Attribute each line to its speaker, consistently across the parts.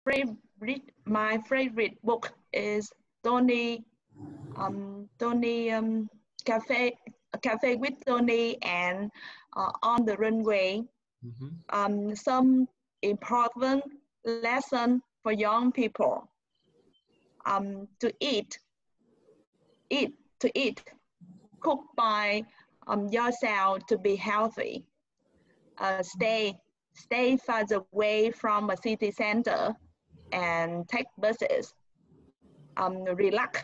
Speaker 1: favorite book is Tony Cafe with Tony and On the Runway. Some important lesson for young people. To eat, cook by yourself to be healthy. Stay far away from a city center and take buses. Relax.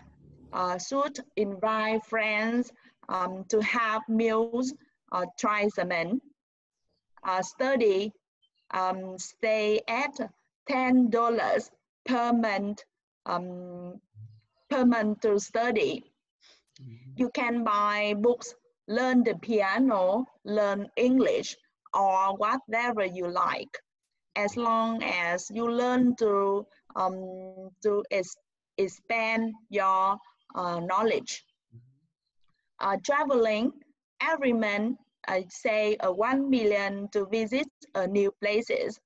Speaker 1: Should invite friends to have meals twice a month. Study. Stay at $10 per month to study. You can buy books, learn the piano, learn English, or whatever you like, as long as you learn to expand your knowledge. Traveling every month, I say 1 million to visit new places.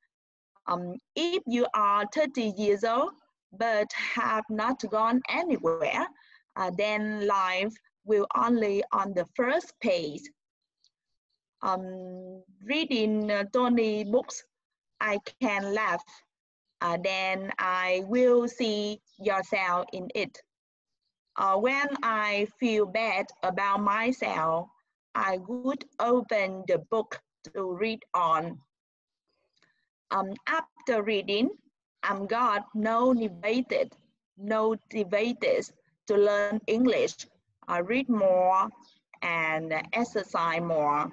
Speaker 1: If you are 30 years old but have not gone anywhere, then life will only on the first page. Reading Tony books, I can laugh. Then I will see yourself in it. When I feel bad about myself, I would open the book to read on. After reading, I'm got motivated to learn English, read more, and exercise more.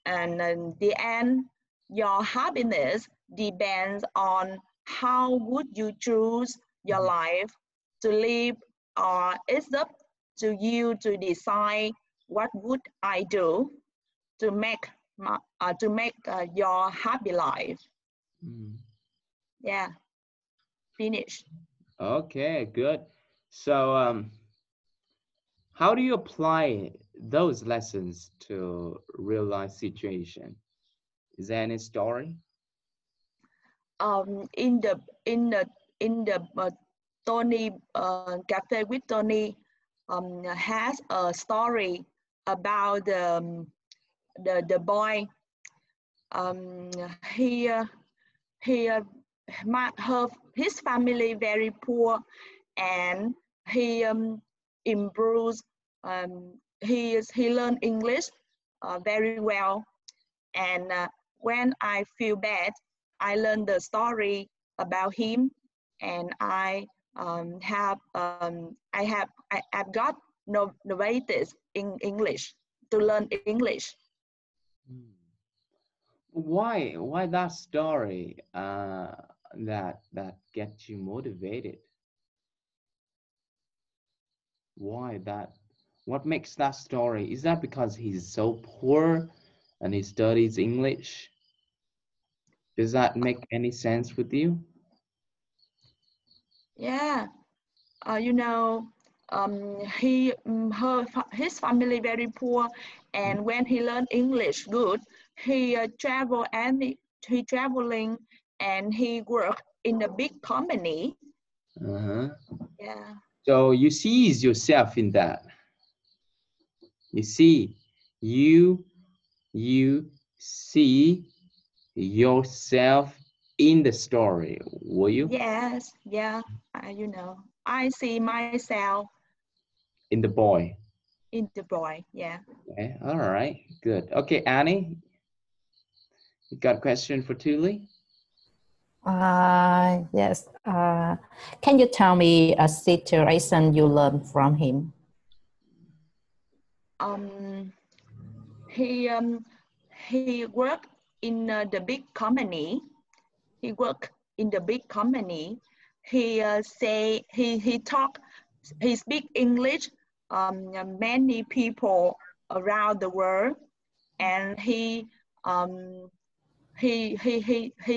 Speaker 1: And in the end, your happiness depends on how would you choose your life to live, or it's up to you to decide what would I do to make your happy life. Yeah, finished.
Speaker 2: Okay, good. So how do you apply those lessons to real life situation? Is there any story?
Speaker 1: In the Tony Cafe with Tony has a story about the boy. His family very poor, and he improves. He learned English very well, and when I feel bad, I learn the story about him, and I have got novated in English to learn English.
Speaker 2: Why that story that gets you motivated? Why that? What makes that story? Is that because he's so poor and he studies English? Does that make any sense with you?
Speaker 1: Yeah, you know, his family very poor, and when he learned English good, he traveling and he worked in a big company. Yeah.
Speaker 2: So you see yourself in that. You see, you see yourself in the story, will you?
Speaker 1: Yes, yeah, you know, I see myself
Speaker 2: in the boy.
Speaker 1: In the boy, yeah.
Speaker 2: Okay, all right, good. Okay, Annie, you got a question for Thuli?
Speaker 3: Yes. Can you tell me a situation you learned from him?
Speaker 1: He worked in the big company. He worked in the big company. He speak English. Many people around the world, and he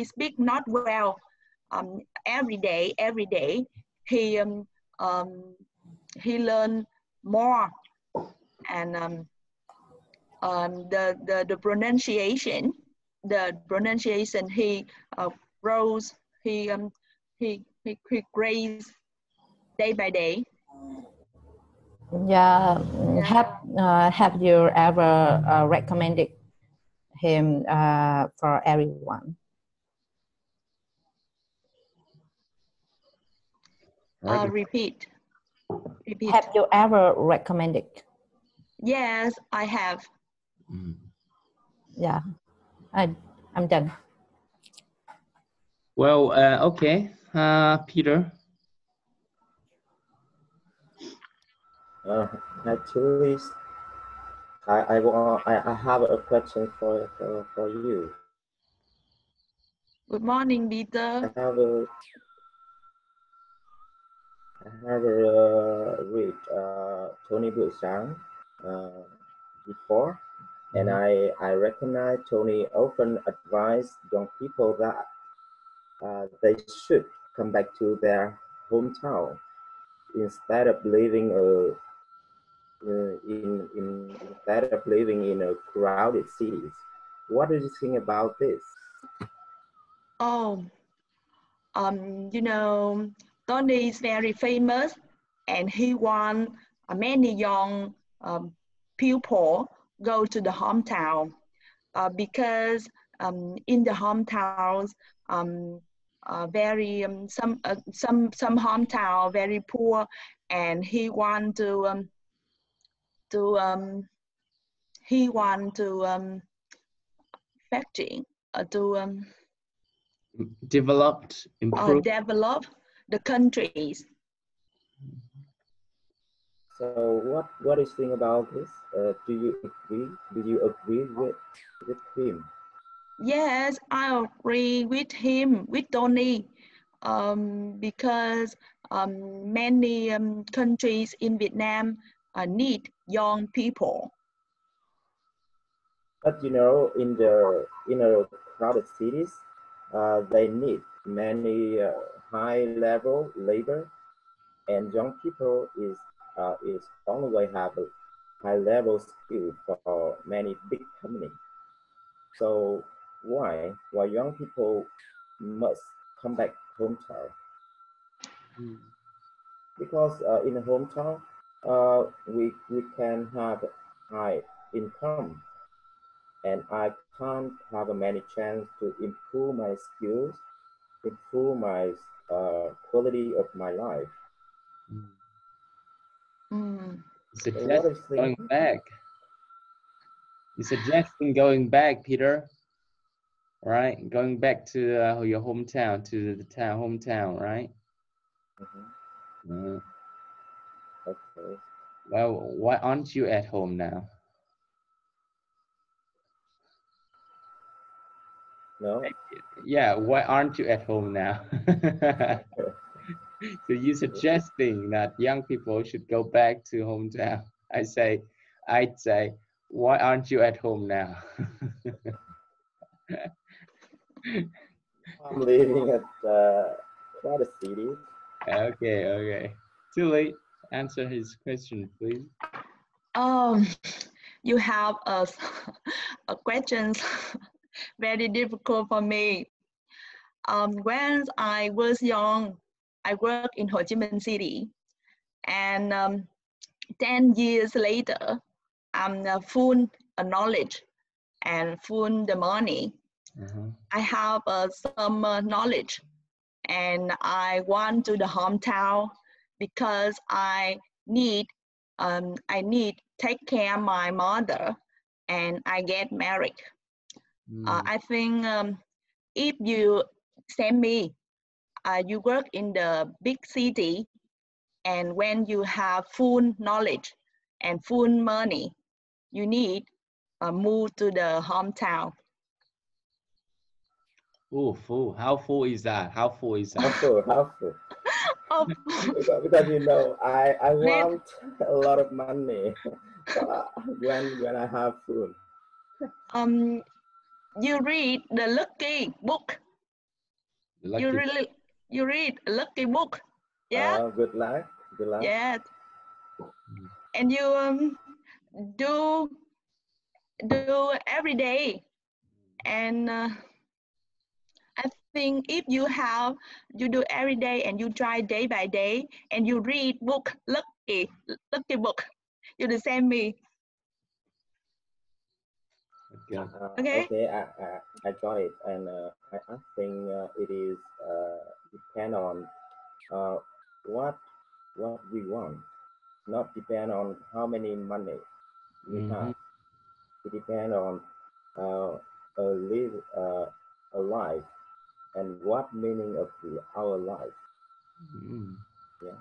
Speaker 1: speak not well. Every day he learn more, and the pronunciation the pronunciation. He grows. He grows day by day.
Speaker 3: Yeah.
Speaker 1: Yeah.
Speaker 3: Have you ever recommended him for everyone?
Speaker 1: Repeat.
Speaker 3: Have you ever recommended?
Speaker 1: Yes, I have.
Speaker 3: Yeah, I'm done.
Speaker 2: Well, okay, Peter.
Speaker 4: Actually, I have a question for you.
Speaker 1: Good morning, Peter.
Speaker 4: I have read Tony Busan before, and I recognize Tony often advised young people that they should come back to their hometown instead of living in a crowded cities. What do you think about this?
Speaker 1: Oh, you know, Tony is very famous, and he want many young people go to the hometown because in the hometowns, very some hometown very poor, and he want to factory to
Speaker 2: improve.
Speaker 1: develop the countries.
Speaker 4: So what do you think about this? Do you agree? Do you agree with him?
Speaker 1: Yes, I agree with him, with Tony, because many countries in Vietnam need young people.
Speaker 4: But you know, in the crowded cities, they need many high-level labor, and young people is only have a high-level skill for many big companies. So why young people must come back hometown? Because in the hometown, we can have high income, and I can't have a many chance to improve my skills, improve my quality of my life.
Speaker 2: Going back. You're suggesting going back, Peter. Right, going back to your hometown, to the hometown, right?
Speaker 4: Okay.
Speaker 2: Well, why aren't you at home now?
Speaker 4: No.
Speaker 2: Yeah, why aren't you at home now? So you're suggesting that young people should go back to hometown. I'd say, why aren't you at home now?
Speaker 4: I'm living at quite a city.
Speaker 2: Okay. Too late. Answer his question, please.
Speaker 1: You have a questions very difficult for me. When I was young, I worked in Ho Chi Minh City, and 10 years later, I'm full knowledge and full the money. I have some knowledge, and I want to the hometown because I need take care of my mother, and I get married. I think if you send me, you work in the big city, and when you have full knowledge and full money, you need move to the hometown.
Speaker 2: Oh, full. How full is that? How full is that?
Speaker 4: How full?
Speaker 1: Oh.
Speaker 4: because you know, I want a lot of money when I have food.
Speaker 1: You read the lucky book. You read a lucky book. Yeah.
Speaker 4: Good luck.
Speaker 1: Yeah. And you do every day, And I think if you do every day and you try day by day and you read book, lucky book, you will send me. Okay.
Speaker 4: Okay, I got it, and I think it is depend on what we want, not depend on how many money we have. It depends on live a life and what meaning of our life. Yeah,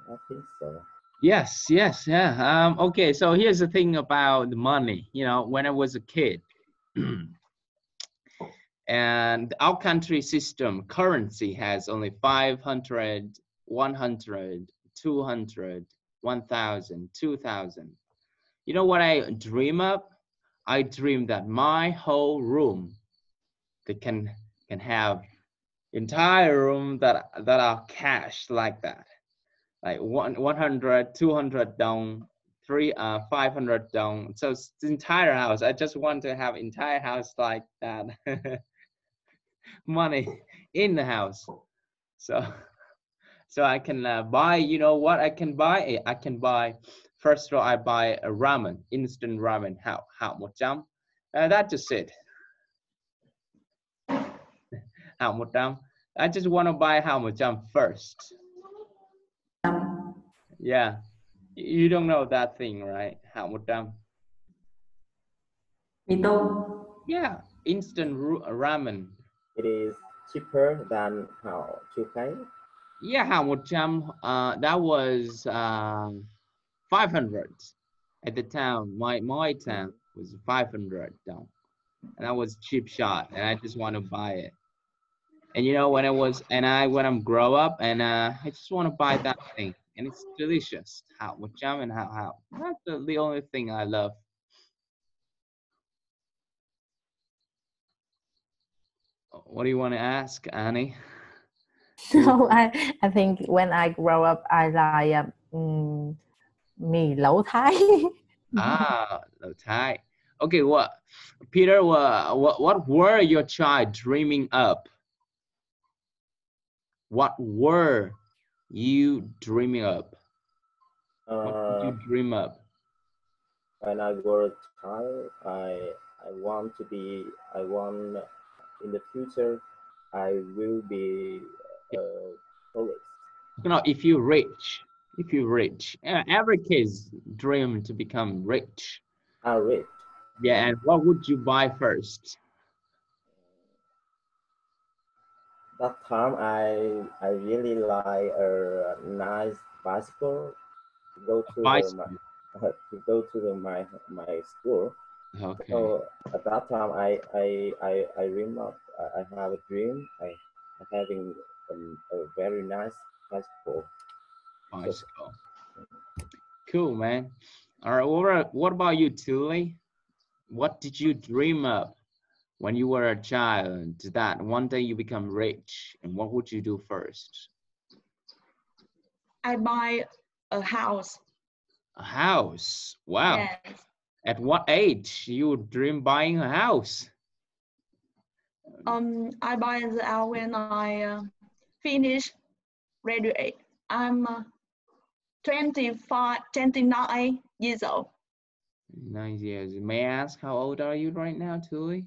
Speaker 4: I think so.
Speaker 2: Yes, yeah. Okay, so here's the thing about the money. You know, when I was a kid, and our country system currency has only 500, 100, 200, 1,000, 2,000. You know what I dream of? I dream that my whole room that can have entire room that are cash like that, like 100, 200 dong, 500 dong. So it's the entire house. I just want to have entire house like that. Money in the house, so I can buy. You know what I can buy? I can buy. First of all, I buy a ramen, instant ramen. Hảo 100. That's just it. Hảo 100. I just want to buy Hảo 100 first. Yeah, you don't know that thing, right? Hảo 100.
Speaker 3: Mì tôm.
Speaker 2: Yeah, instant ramen.
Speaker 4: It is cheaper than Hảo 2K.
Speaker 2: Yeah, Hảo 100. That was 500 at the town. My town was 500 down, and that was cheap shot, and I just want to buy it. And you know, when I'm grow up, and I just want to buy that thing, and it's delicious. How with jam and how that's the only thing I love. What do you want to ask, Annie?
Speaker 3: No, I think when I grow up, I like mì lẩu Thái.
Speaker 2: Lẩu Thái. Okay, Peter, what were your child dreaming up? What were you dreaming up? What did you dream up?
Speaker 4: When I was a child, I want in the future, I will be a tourist.
Speaker 2: You know, if you're rich, every kid's dream to become rich.
Speaker 4: Rich.
Speaker 2: Yeah, and what would you buy first?
Speaker 4: That time, I really like a nice bicycle to go to my school.
Speaker 2: Okay.
Speaker 4: So at that time, I dream of I have a dream. I having a very nice bicycle.
Speaker 2: Bicycle. Cool, man. All right. What about you, Tully? What did you dream of when you were a child that one day you become rich? And what would you do first?
Speaker 1: I buy a house.
Speaker 2: A house? Wow.
Speaker 1: Yes.
Speaker 2: At what age you dream buying a house?
Speaker 1: I buy the house when I finish graduate. I'm 29 years old.
Speaker 2: 9 years. May I ask how old are you right now, Tully?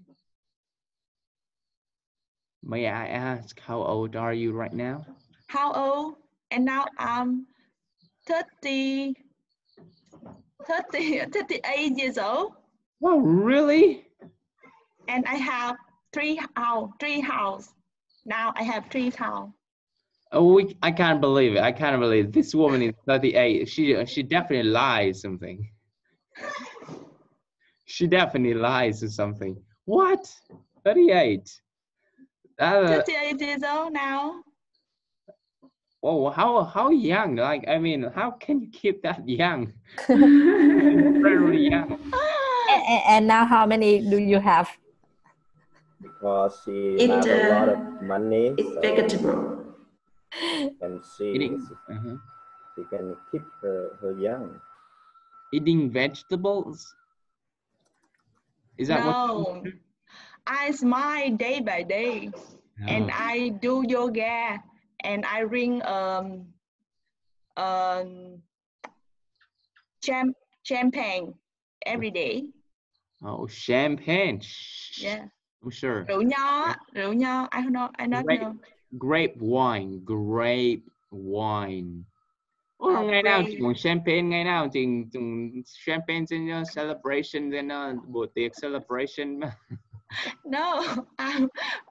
Speaker 2: May I ask how old are you right now?
Speaker 1: How old? And now I'm 38 years old.
Speaker 2: Oh, really?
Speaker 1: And I have three houses. Now I have 3 houses.
Speaker 2: Oh, I can't believe it. I can't believe it. This woman is 38. She definitely lies something. She definitely lies or something. What? 38?
Speaker 1: 38 years old now.
Speaker 2: Oh, how young? Like, I mean, how can you keep that young? Very young.
Speaker 3: And now how many do you have?
Speaker 4: Because she has a lot of money.
Speaker 3: It's vegetable.
Speaker 4: And she can keep her young.
Speaker 2: Eating vegetables? Is that
Speaker 1: no, I smile day by day, and I do yoga, and I drink champagne every day.
Speaker 2: Oh, champagne.
Speaker 1: Yeah.
Speaker 2: I'm sure.
Speaker 1: Rượu nho. I don't know. I don't know.
Speaker 2: Grape wine. Ngày nào chị uống champagne, ngày nào chị champagne trên celebration, trên buổi tiệc celebration.
Speaker 1: No,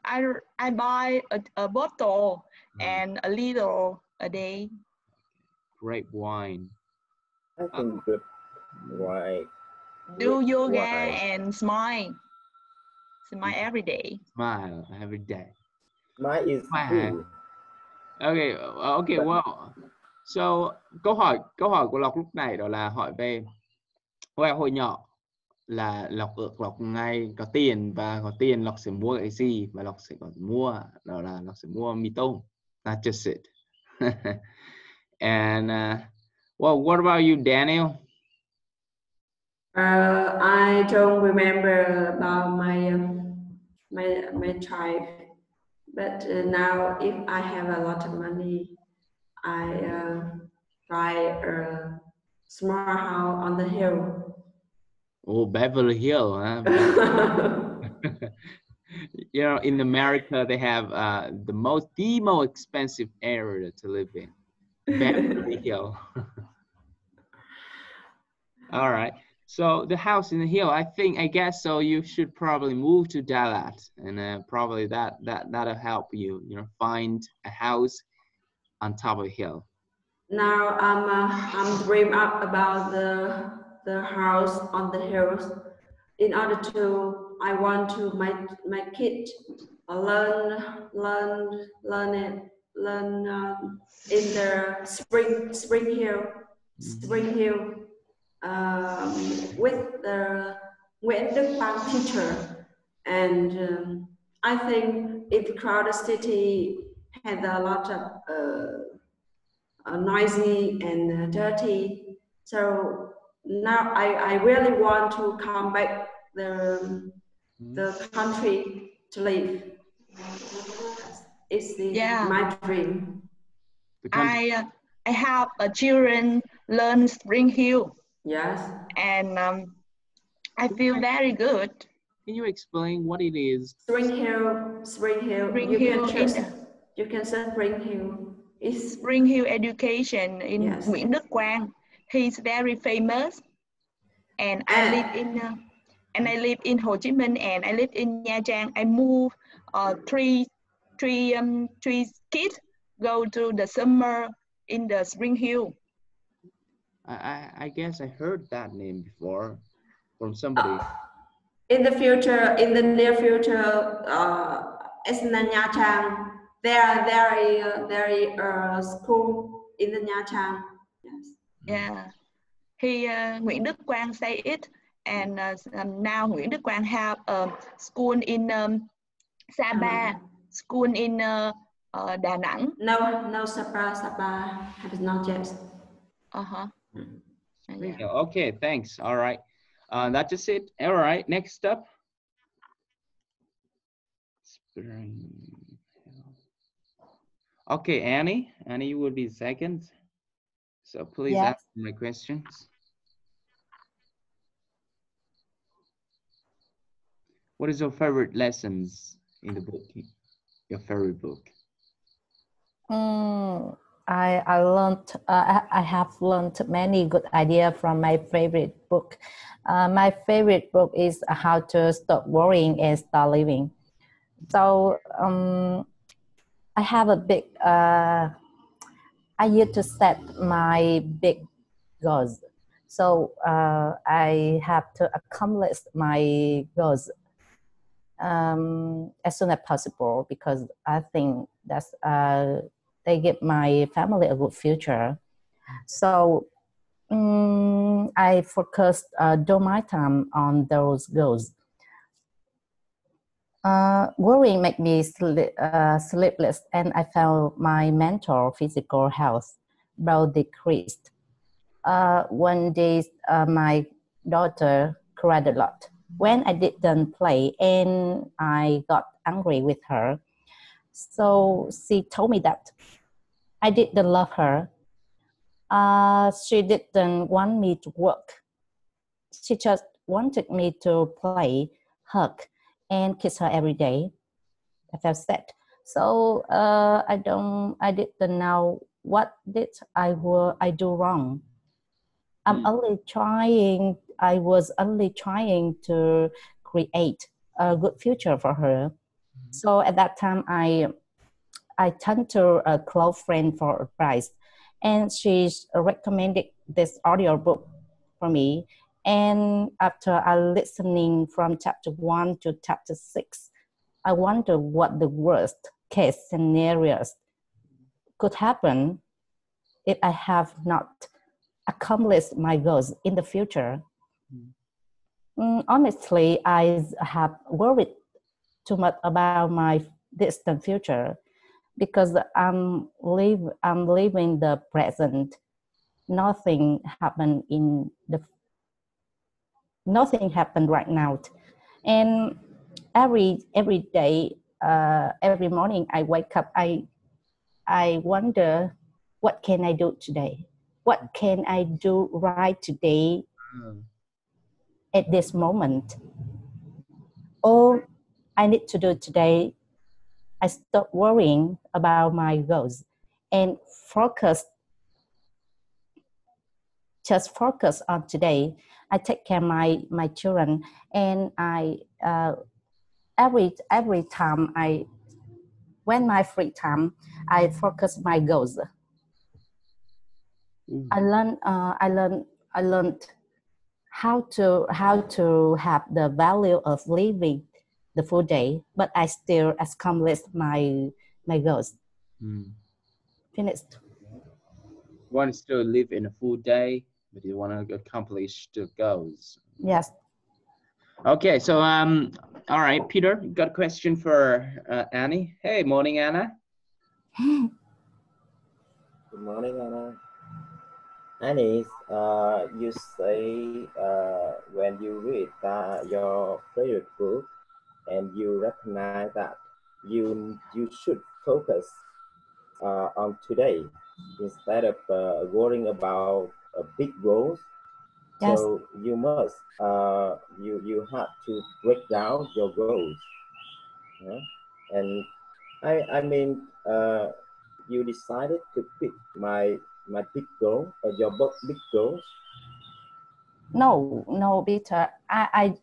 Speaker 1: I buy a bottle and a little a day.
Speaker 2: Grape wine.
Speaker 4: I think good wine.
Speaker 1: Do yoga and smile. Smile every day.
Speaker 2: Smile every day.
Speaker 4: Smile is cool.
Speaker 2: Okay, well. So, câu hỏi của Lộc lúc này đó là hỏi về hồi nhỏ là Lộc ước Lộc ngay có tiền, và có tiền Lộc sẽ mua cái gì, và Lộc sẽ có mua đó là Lộc sẽ mua mì tôm. That's just it. And well, what about you, Daniel?
Speaker 5: I don't remember about my tribe, but now if I have a lot of money, I buy a small house on the hill.
Speaker 2: Oh, Beverly Hills, huh? You know, in America, they have the most expensive area to live in, Beverly Hills. All right. So the house in the hill, I guess so. You should probably move to Dallas, and probably that'll help you, find a house on top of a hill.
Speaker 5: Now I'm dream up about the house on the hills. In order to, I want to my kid learn in the spring hill with the Nguyễn Đức Quang teacher, and I think if crowded city has a lot of noisy and dirty, so now I really want to come back the country to live. It's my dream.
Speaker 1: I have children learn Spring Hill.
Speaker 5: Yes.
Speaker 1: And I feel very good.
Speaker 2: Can you explain what it is?
Speaker 5: Spring Hill. You can say Spring Hill. It's
Speaker 1: Spring Hill education in Nguyễn Đức Quang. He's very famous. And I live in Ho Chi Minh, and I live in Nha Trang. I move three kids go to the summer in the Spring Hill.
Speaker 2: I guess I heard that name before from somebody.
Speaker 5: In the near future, in the Nha Trang, there are school in the Nha Trang. Yes.
Speaker 1: Yeah. Nguyễn Đức Quang say it, and now Nguyễn Đức Quang have a school in Sapa, school in Đà Nẵng.
Speaker 5: No, Sapa has not yet.
Speaker 2: Yeah. Okay, thanks. All right. That's just it. All right, next up. Okay, Annie, you will be second. So please ask my questions. What is your favorite lessons in the book? Your favorite book?
Speaker 3: I have learned many good ideas from my favorite book. My favorite book is How to Stop Worrying and Start Living. So I have a big, I used to set my big goals. So I have to accomplish my goals as soon as possible, because I think that's they give my family a good future. So I focused do my time on those goals. Worrying made me sleepless, and I felt my mental, physical health both decreased. One day, my daughter cried a lot, when I didn't play, and I got angry with her. So she told me that I didn't love her. She didn't want me to work. She just wanted me to play, hug, and kiss her every day. I felt sad. So I didn't know what did I do wrong. I was only trying to create a good future for her. So at that time, I turned to a close friend for advice, and she recommended this audiobook for me. And after I listening from chapter 1 to chapter 6, I wonder what the worst case scenarios could happen if I have not accomplished my goals in the future. Honestly, I have worried too much about my distant future because I'm living the present. Nothing happened right now, and every day, every morning I wake up, I wonder, what can I do today? What can I do right today at this moment? All I need to do today, I stop worrying about my goals and just focus on today. I take care of my children, and I every time when my free time, I focus my goals. I learned how to have the value of living the full day, but I still accomplish my goals. Finished.
Speaker 2: You want to still live in a full day, but you want to accomplish the goals.
Speaker 3: Yes.
Speaker 2: Okay, so all right, Peter, you got a question for Annie. Hey, morning, Anna.
Speaker 4: Good morning, Anna. Annie, you say when you read your favorite book and you recognize that you should focus on today instead of worrying about big goals.
Speaker 3: Yes.
Speaker 4: So you must you have to break down your goals. Yeah? And I mean you decided to pick my big goal or your big goals.
Speaker 3: No, Peter. I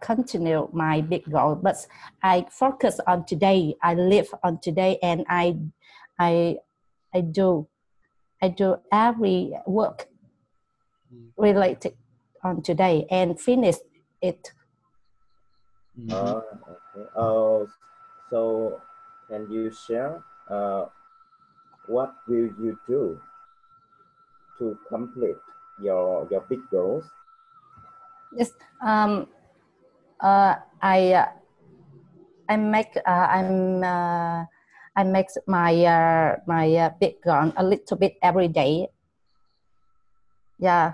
Speaker 3: continue my big goal, but I focus on today. I live on today, and I do every work related on today and finish it.
Speaker 4: Okay. So can you share what will you do to complete your big goals?
Speaker 3: Yes. I make my big goal a little bit every day. Yeah.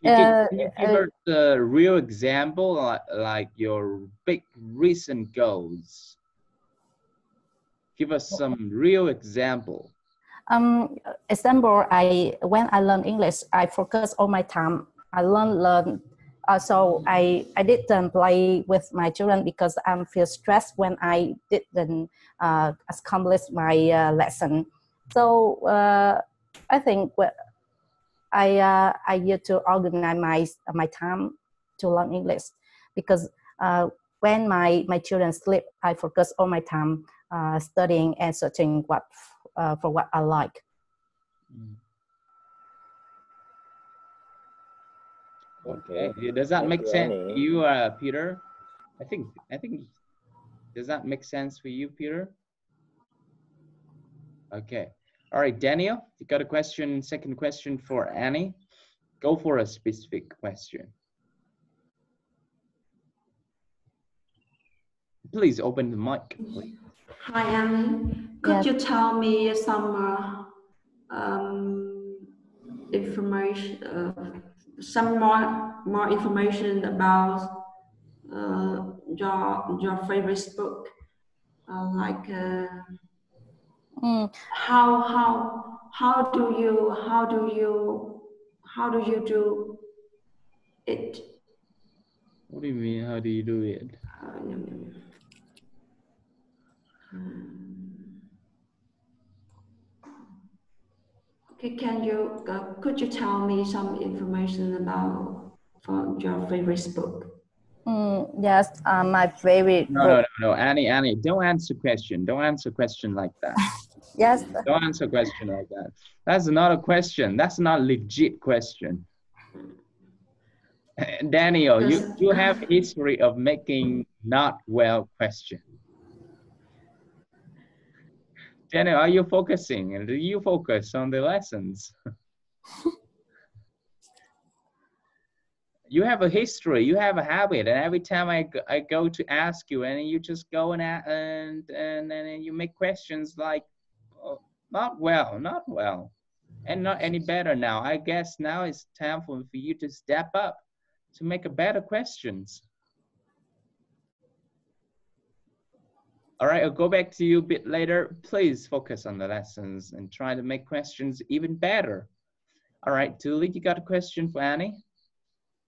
Speaker 2: Can you give us a real example, like your big recent goals? Give us some real example.
Speaker 3: Example, when I learn English, I focus all my time. I learn. So I didn't play with my children because I feel stressed when I didn't accomplish my lesson. So I think I used to organize my time to learn English because when my children sleep, I focus all my time studying and searching for what I like.
Speaker 2: Okay, does that make sense to you, Peter? I think. Does that make sense for you, Peter? Okay. All right, Daniel, you got a question? Second question for Annie. Go for a specific question. Please open the mic, please.
Speaker 5: Hi, Annie. Could you tell me some information, some more information about your favorite book, like how do you do it?
Speaker 2: What do you mean? How do you do it?
Speaker 5: Okay, could you tell me some information about your favorite book?
Speaker 3: Yes, my favorite book.
Speaker 2: No, Annie, don't answer question. Don't answer question like that.
Speaker 3: Yes.
Speaker 2: Don't answer question like that. That's not a question. That's not a legit question. Daniel, you have history of making not well question. Daniel, are you focusing? And do you focus on the lessons? You have a history, you have a habit, and every time I go to ask you, and you just go and you make questions like, oh, not well, and not any better now. I guess now it's time for you to step up to make a better questions. All right, I'll go back to you a bit later. Please focus on the lessons and try to make questions even better. All right, Julie, you got a question for Annie?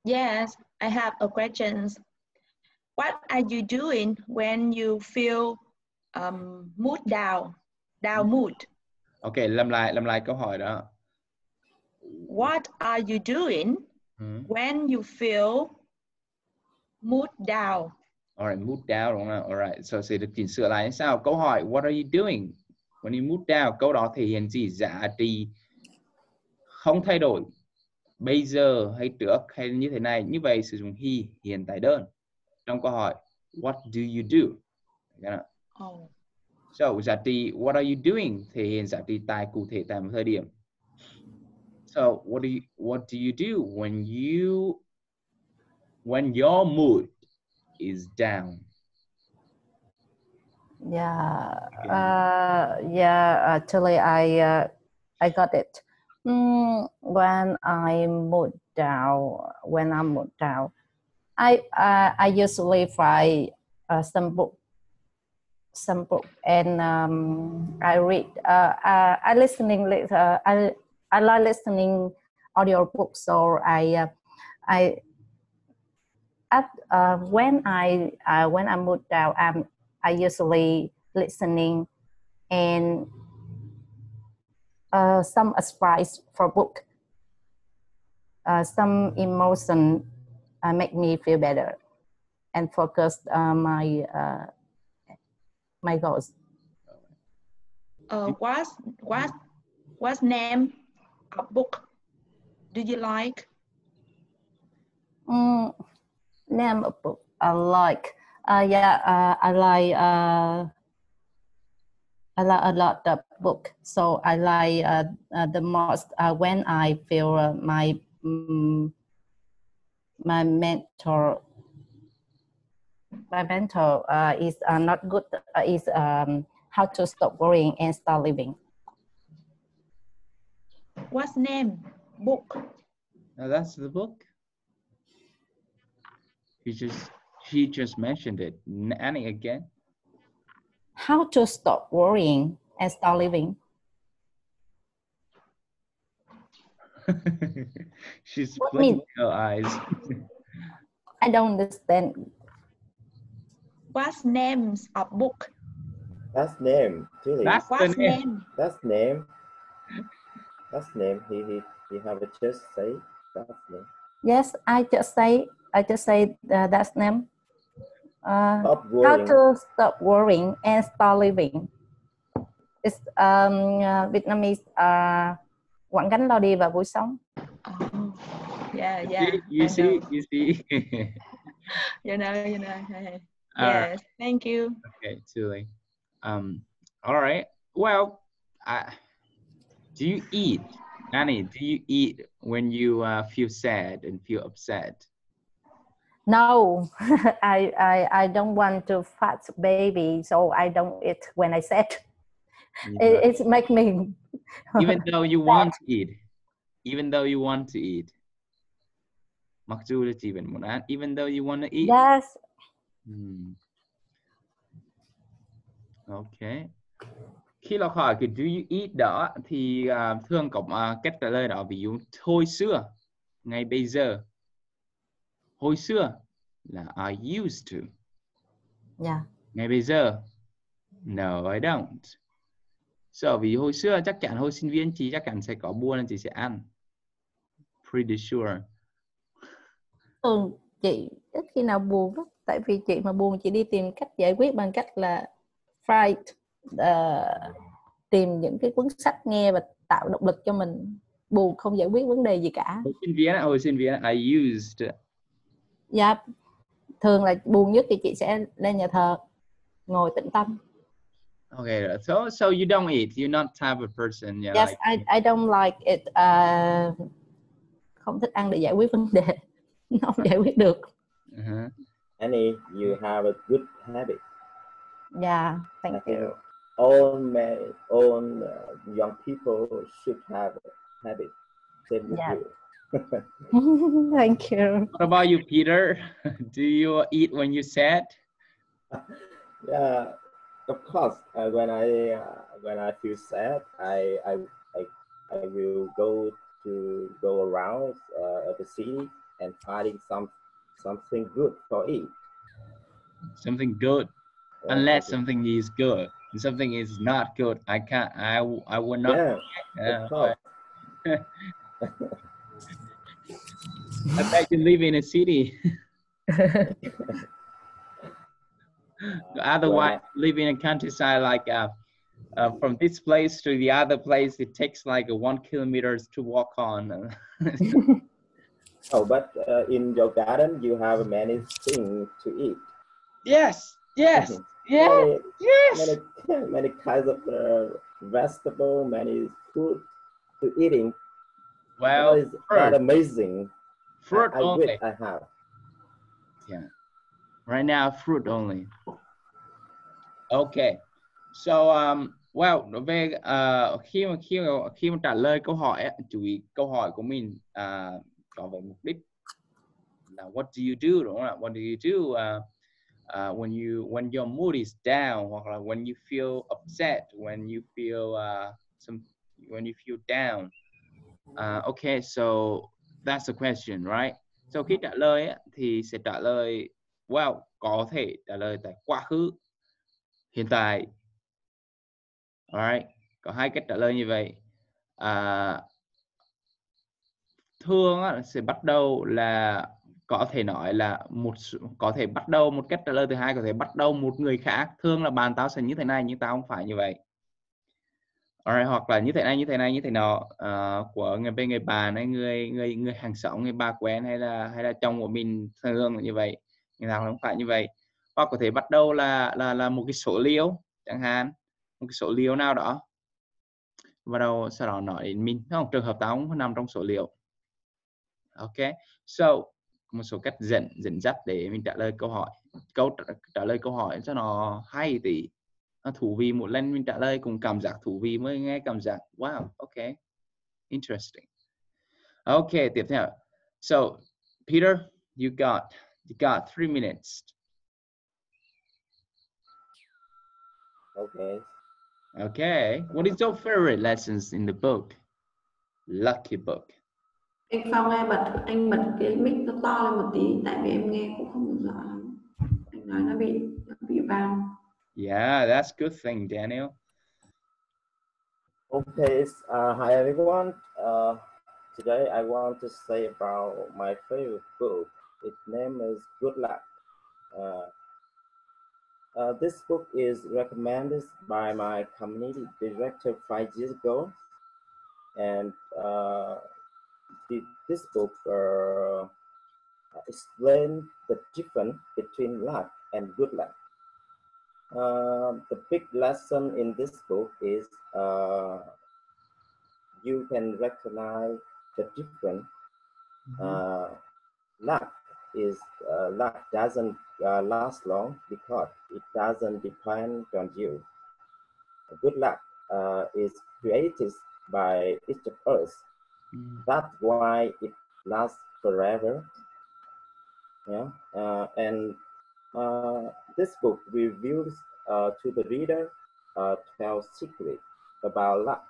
Speaker 1: Yes, I have a question. What are you doing when you feel mood down mood?
Speaker 2: Okay, làm lại câu hỏi đó.
Speaker 1: What are you doing when you feel mood down?
Speaker 2: Alright, mood down đúng không? Alright, so sẽ được chỉnh sửa lại sao? Câu hỏi what are you doing when you mood down? Câu đó thể hiện gì? Giá trị không thay đổi. Bây giờ hay trước hay như thế này. Như vậy sử dụng he hiện tại đơn. Trong câu hỏi what do you do?
Speaker 1: Oh.
Speaker 2: So giá trị what are you doing thể hiện giá trị tại cụ thể tại một thời điểm. So what do you do when your mood is down?
Speaker 3: Actually I got it. When I'm mood down, I usually find some book and I read. I like listening audio books, so when I'm mood down, I usually listening and some advice for book. Some emotion make me feel better and focus my goals.
Speaker 1: What's name of book do you like?
Speaker 3: Name of book I like. I like a lot of book. So I like the most when I feel my mental is not good. Is how to stop worrying and start living.
Speaker 1: What's name book?
Speaker 2: Now that's the book. She just mentioned it. Annie again.
Speaker 3: How to stop worrying and start living.
Speaker 2: She's blinking her eyes.
Speaker 3: I don't understand.
Speaker 1: What's names of book?
Speaker 4: That's name, Julie.
Speaker 2: That's
Speaker 1: What's name?
Speaker 4: That's name. That's name. He have a just say that's name.
Speaker 3: Yes, I just say that's name.
Speaker 4: How
Speaker 3: to stop worrying and start living. It's Vietnamese quãng gánh lo đi và vui sống.
Speaker 1: Oh, yeah.
Speaker 2: You see.
Speaker 1: You know. Yes, thank you.
Speaker 2: Okay, Julie. All right. Well, do you eat, Annie? Do you eat when you feel sad and feel upset?
Speaker 3: No, I don't want to fat baby, so I don't eat when I sad. It makes me.
Speaker 2: Even though you want to eat. Even though you want to eat. Mặc dù là chị vẫn muốn ăn. Even though you want to eat.
Speaker 3: Yes.
Speaker 2: Ok. Khiเราhỏi cái do you eat đó thì thường có cách trả lời đó. Ví dụ hồi xưa, ngày bây giờ. Hồi xưa là I used to.
Speaker 3: Yeah.
Speaker 2: Ngày bây giờ, no I don't. So vì hồi xưa chắc chắn hồi sinh viên chị chắc chắn sẽ có buôn nên chị sẽ ăn. Pretty sure.
Speaker 3: Chị ít khi nào buồn lắm. Tại vì chị mà buồn chị đi tìm cách giải quyết bằng cách là tìm những cái cuốn sách nghe và tạo động lực cho mình. Buồn không giải quyết vấn đề gì cả.
Speaker 2: Hồi sinh viên I used.
Speaker 3: Dạ. Thường là buồn nhất thì chị sẽ lên nhà thờ ngồi tĩnh tâm.
Speaker 2: Okay, so you don't eat. You're not type of person. Yeah,
Speaker 3: Yes,
Speaker 2: like...
Speaker 3: I don't like it. Không thích ăn để giải quyết vấn đề. Nó không giải quyết được.
Speaker 4: Annie, you have a good habit.
Speaker 3: Yeah, thank you.
Speaker 4: All young people should have a habit. Same with
Speaker 3: Yeah.
Speaker 4: you.
Speaker 3: Thank you.
Speaker 2: What about you, Peter? Do you eat when you're sad?
Speaker 4: Yeah, of course. When I feel sad, I will go around the city and finding something good for eat.
Speaker 2: Something good.
Speaker 4: Yeah,
Speaker 2: Unless something is good, something is not good, I can't. I will not.
Speaker 4: Yeah, of course.
Speaker 2: I bet you live in a city. Otherwise, live in a countryside like from this place to the other place, it takes like 1 kilometer to walk on.
Speaker 4: Oh, but in your garden, you have many things to eat.
Speaker 2: Yes, yes, yes, yes.
Speaker 4: Many kinds of vegetable, many food to eating.
Speaker 2: Well,
Speaker 4: that is that amazing.
Speaker 2: Fruit
Speaker 4: I
Speaker 2: only.
Speaker 4: wish I have.
Speaker 2: Yeah. Right now, fruit only. Okay. So well, về khi mà trả lời câu hỏi, chú ý câu hỏi của mình có về mục đích là what do you do, đúng không ạ? What do you do when your mood is down, hoặc là when you feel upset, when you feel down. Okay, so that's the question, right? So khi trả lời thì sẽ trả lời well, có thể trả lời tại quá khứ, hiện tại. Alright, có hai cách trả lời như vậy. Thường sẽ bắt đầu là có thể nói là có thể bắt đầu một cách trả lời thứ hai, có thể bắt đầu một người khác. Thường là bạn tao sẽ như thế này nhưng tao không phải như vậy. Alright, hoặc là như thế nọ, của người bạn hay người hàng xóm, người bà quen hay là chồng của mình thường là như vậy, nhưng nào không phải như vậy. Hoặc có thể bắt đầu là một cái số liệu chẳng hạn, một cái số liệu nào đó, bắt đầu sau đó nói đến mình, không, trường hợp tao không nằm trong số liệu. Ok, so một số cách dẫn dắt để mình trả lời câu hỏi, trả lời câu hỏi cho nó hay tí, nó thú vị. Một lần mình trả lời cùng cảm giác thú vị mới nghe cảm giác wow, ok, interesting. Ok, tiếp theo. So Peter, you got 3 minutes. Okay, what is your favorite lessons in the book? Lucky book.
Speaker 5: Anh Phong ơi, anh bật cái mic nó to lên một tí, tại vì em nghe cũng không được rõ lắm. Anh nói nó bị vang.
Speaker 2: Yeah, that's a good thing, Daniel.
Speaker 4: Okay, hi everyone. Today I want to say about my favorite book. Its name is Good Luck. This book is recommended by my community director 5 years ago, and this book explains the difference between luck and good luck. The big lesson in this book is you can recognize the difference. Luck doesn't last long because it doesn't depend on you. Good luck is created by each of us. That's why it lasts forever. Yeah, and this book reveals to the reader 12 secrets about luck.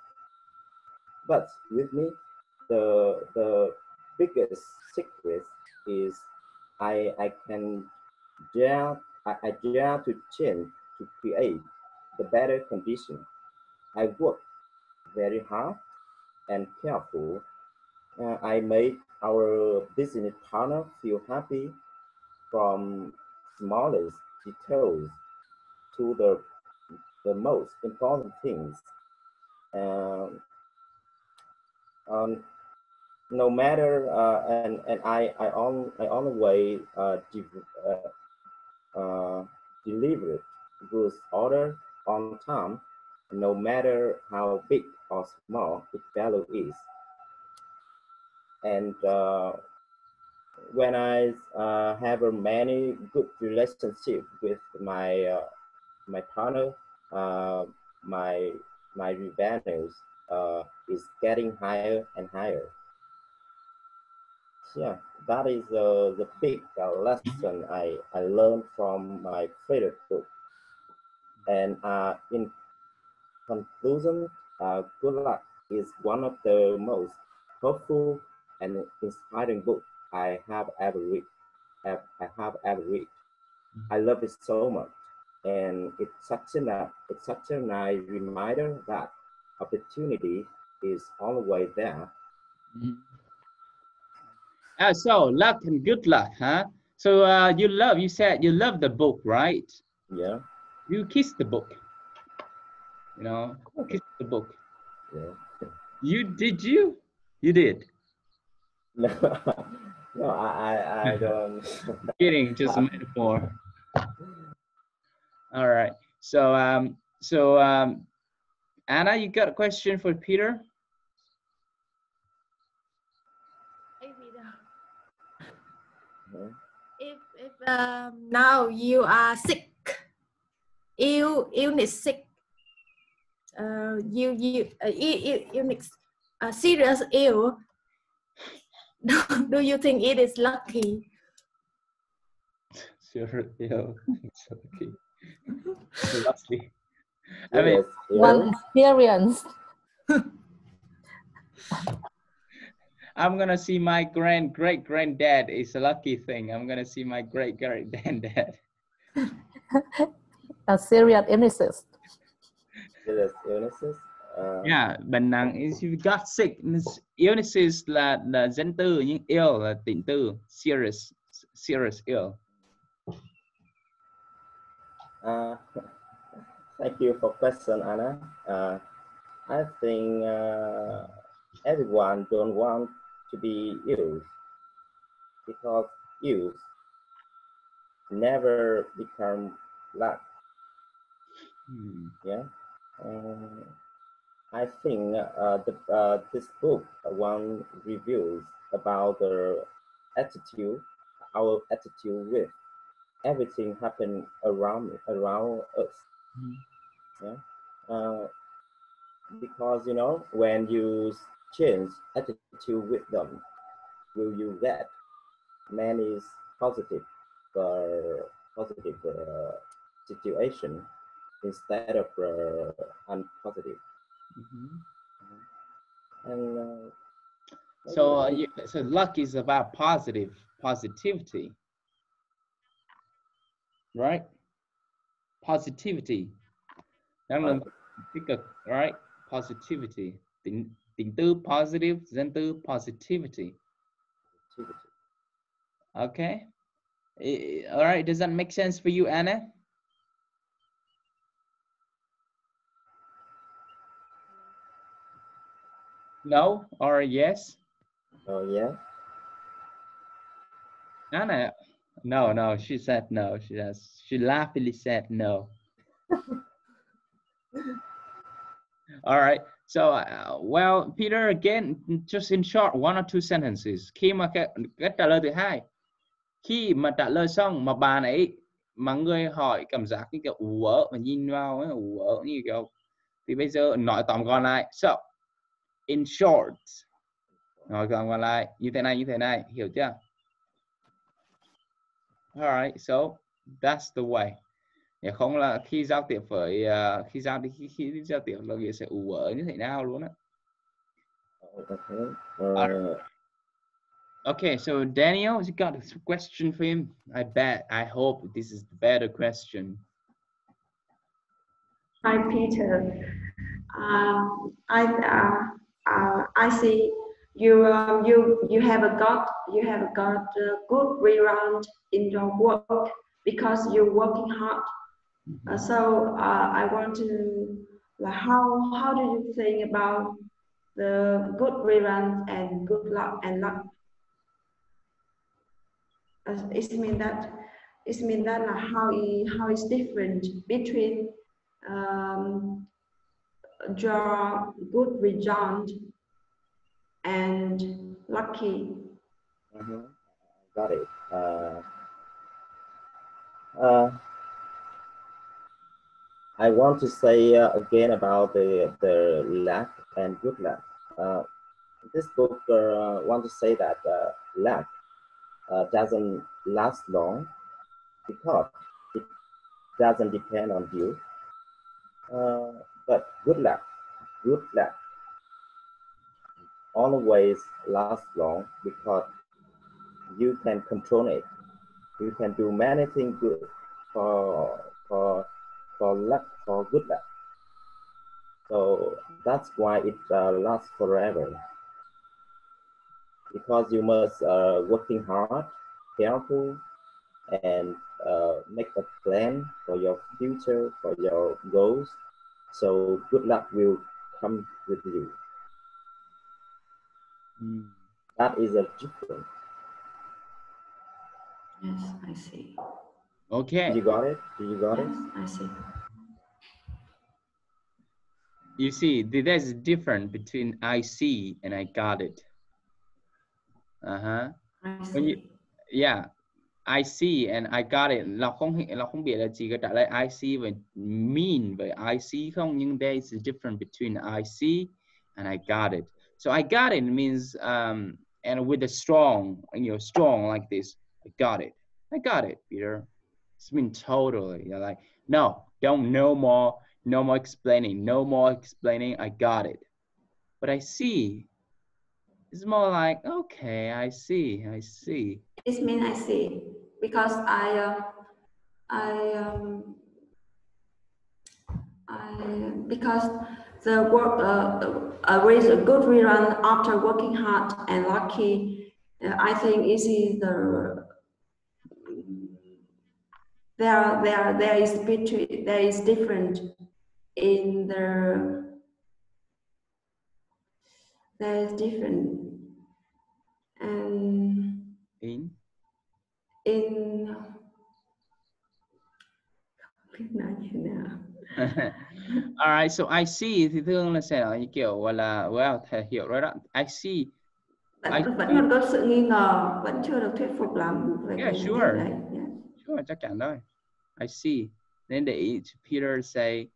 Speaker 4: But with me, the biggest secret is I dare to change to create the better condition. I work very hard and careful. I make our business partner feel happy from smallest details to the most important things. No matter and I always deliver goods order on time, no matter how big or small its value is. And when I have a many good relationship with my my partner, my revenues is getting higher and higher. Yeah, that is the big lesson I learned from my favorite book. And in conclusion, Good Luck is one of the most hopeful and inspiring books I have ever read. I love it so much, and it's such a nice reminder that opportunity is always there.
Speaker 2: So luck and good luck, huh? So you said you love the book, right?
Speaker 4: Yeah.
Speaker 2: You kissed the book. You know, kiss the book.
Speaker 4: Yeah.
Speaker 2: You did. You did.
Speaker 4: No, no, I don't.
Speaker 2: Kidding, just a metaphor. All right. So Anna, you got a question for Peter?
Speaker 6: Hey, Peter. If now you are sick, illness sick, you illness serious ill. Do you think it is lucky?
Speaker 2: Sure, yeah, it's okay. Lucky.
Speaker 4: I mean,
Speaker 3: one experience.
Speaker 2: I'm gonna see my great granddad is a lucky thing. I'm gonna see my great granddad.
Speaker 3: A serious illnesses.
Speaker 4: Serious illnesses.
Speaker 2: Yeah, bệnh nặng is you got sick. Illnesses là danh từ, nhưng ill là tính từ. Serious ill.
Speaker 4: Thank you for question, Anna. I think everyone don't want to be ill because ill never become luck. Yeah. I think this book one reviews about the attitude, our attitude with everything happen around us. Yeah. Because you know, when you change attitude with them, will you get many positive situation instead of unpositive. And
Speaker 2: so luck is about positivity, right? Positivity. Năng lượng tích cực, right? Positivity. Tính từ positive, danh từ positivity. Okay. All right. Does that make sense for you, Anna? No or yes?
Speaker 4: Oh yeah.
Speaker 2: Anna, no. She said no. She laughingly said no. All right. So, well, Peter, again, just in short, 1 or 2 sentences. Khi mà cách trả lời thứ hai, khi mà trả lời xong mà bà ấy mà người hỏi cảm giác như kiểu ủa mà nhìn vào ấy, ủa như kiểu, thì bây giờ nói tóm gọn lại. So, in short, Rồi còn lại như thế này, hiểu chưa? Alright, so that's the way. Nếu không là khi giao tiếp với khi giao tiếp là nghĩa sẽ ủ ớ như thế nào luôn á. Okay, so Daniel, you got a question for him? I hope this is the better question.
Speaker 5: Hi, Peter. I see you have got a good rebound in your work because you're working hard. So I want to how do you think about the good rebound and good luck and luck? It means that how is different between your good result and lucky.
Speaker 4: Got it. I want to say again about the luck and good luck. This book want to say that luck doesn't last long because it doesn't depend on you. But good luck always lasts long because you can control it. You can do many things good for luck, for good luck. So that's why it lasts forever. Because you must working hard, careful, and make a plan for your future, for your goals. So good luck will come with you. That is a difference.
Speaker 5: Yes, I see.
Speaker 2: Okay.
Speaker 4: You got it? You got it?
Speaker 5: I see.
Speaker 2: You see, there's a difference between I see and I got it.
Speaker 5: I see.
Speaker 2: When you, yeah, I see and I got it.เราkhông biết là chỉ có trả lời I see và mean với I see không, nhưng there is a difference between I see and I got it. So I got it means and with a strong, strong like this. I got it, Peter. It's mean totally. You're like, no more explaining. I got it. But I see. It's more like, okay, I see.
Speaker 5: It means I see because because the work with a good rerun after working hard and lucky, I think is there is different in there is different and in
Speaker 2: All right, so I see thì thường là sẽ nói như kiểu gọi là well, thầy hiểu rồi đó. I see.
Speaker 5: Vẫn còn có sự nghi ngờ, vẫn chưa được thuyết phục lắm về
Speaker 2: Yeah,
Speaker 5: cái
Speaker 2: sure.
Speaker 5: đấy. Yeah.
Speaker 2: Sure, chắc chắn rồi. I see. Nên để ý Peter say,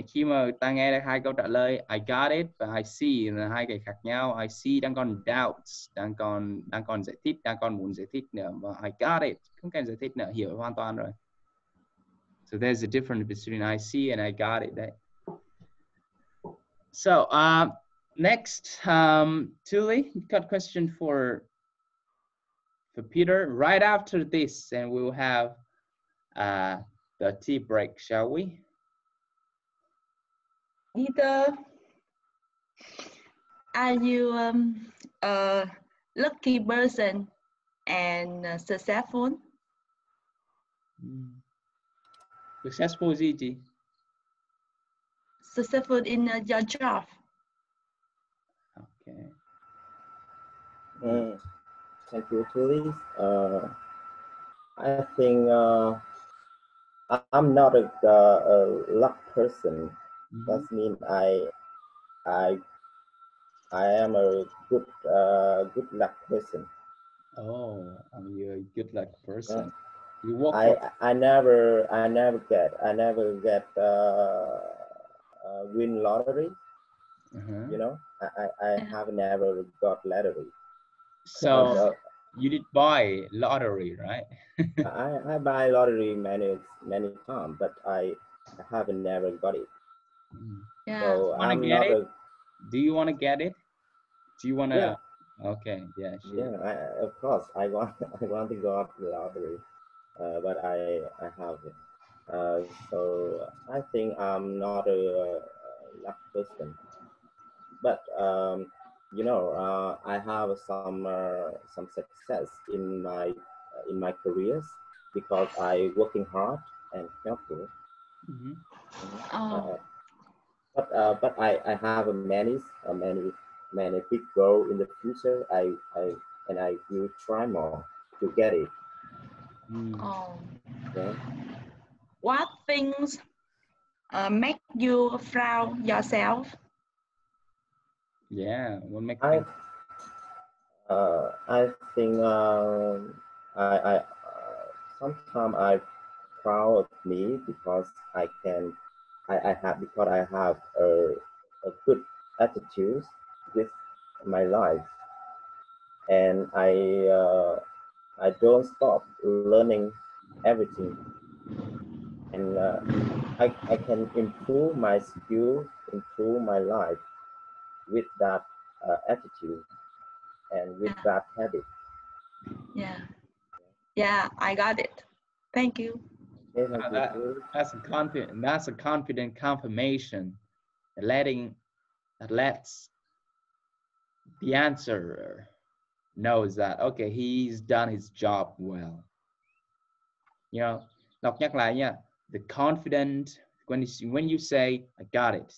Speaker 2: khi mà ta nghe được hai câu trả lời I got it và I see là hai cái khác nhau. I see đang còn doubts, đang còn giải thích, đang còn muốn giải thích nữa, và I got it không cần giải thích nữa, hiểu hoàn toàn rồi. So there's a difference between I see and I got it. Đấy. So next, Tuli, you got a question for Peter right after this, and we'll have the tea break, shall we?
Speaker 1: Peter, are you a lucky person and successful?
Speaker 2: Successful gì chị?
Speaker 1: Successful in your job.
Speaker 2: Okay.
Speaker 4: Thank you, Tully. I think I'm not a luck person. That means I am a good luck person.
Speaker 2: Oh, you're a good luck person. You walk.
Speaker 4: I never get win lottery. You know, I have never got lottery.
Speaker 2: So you did buy lottery, right?
Speaker 4: I buy lottery many times, but I have never got it.
Speaker 1: Yeah.
Speaker 4: So I'm
Speaker 2: get
Speaker 4: not
Speaker 2: it? Do you want to get it? Do you want to?
Speaker 4: Yeah.
Speaker 2: Okay. Yeah. Sure.
Speaker 4: Yeah. Of course, I want to got the lottery, but I haven't. So I think I'm not a luck person. But you know, I have some success in my careers because I working hard and careful.
Speaker 1: Oh.
Speaker 4: But I have many big goal in the future. I will try more to get it.
Speaker 1: Oh.
Speaker 4: Yeah.
Speaker 1: What things make you proud yourself?
Speaker 2: Yeah. What make
Speaker 4: I think I sometimes I proud of me because I have a good attitude with my life, and I don't stop learning everything, and I can improve my skill, improve my life with that attitude and with that habit.
Speaker 1: Yeah, I got it. Thank you.
Speaker 4: Okay, thank you.
Speaker 2: That's a confident confirmation that lets the answerer knows that okay, he's done his job well. You know, đọc nhắc lại nha. The confident, when you say I got it,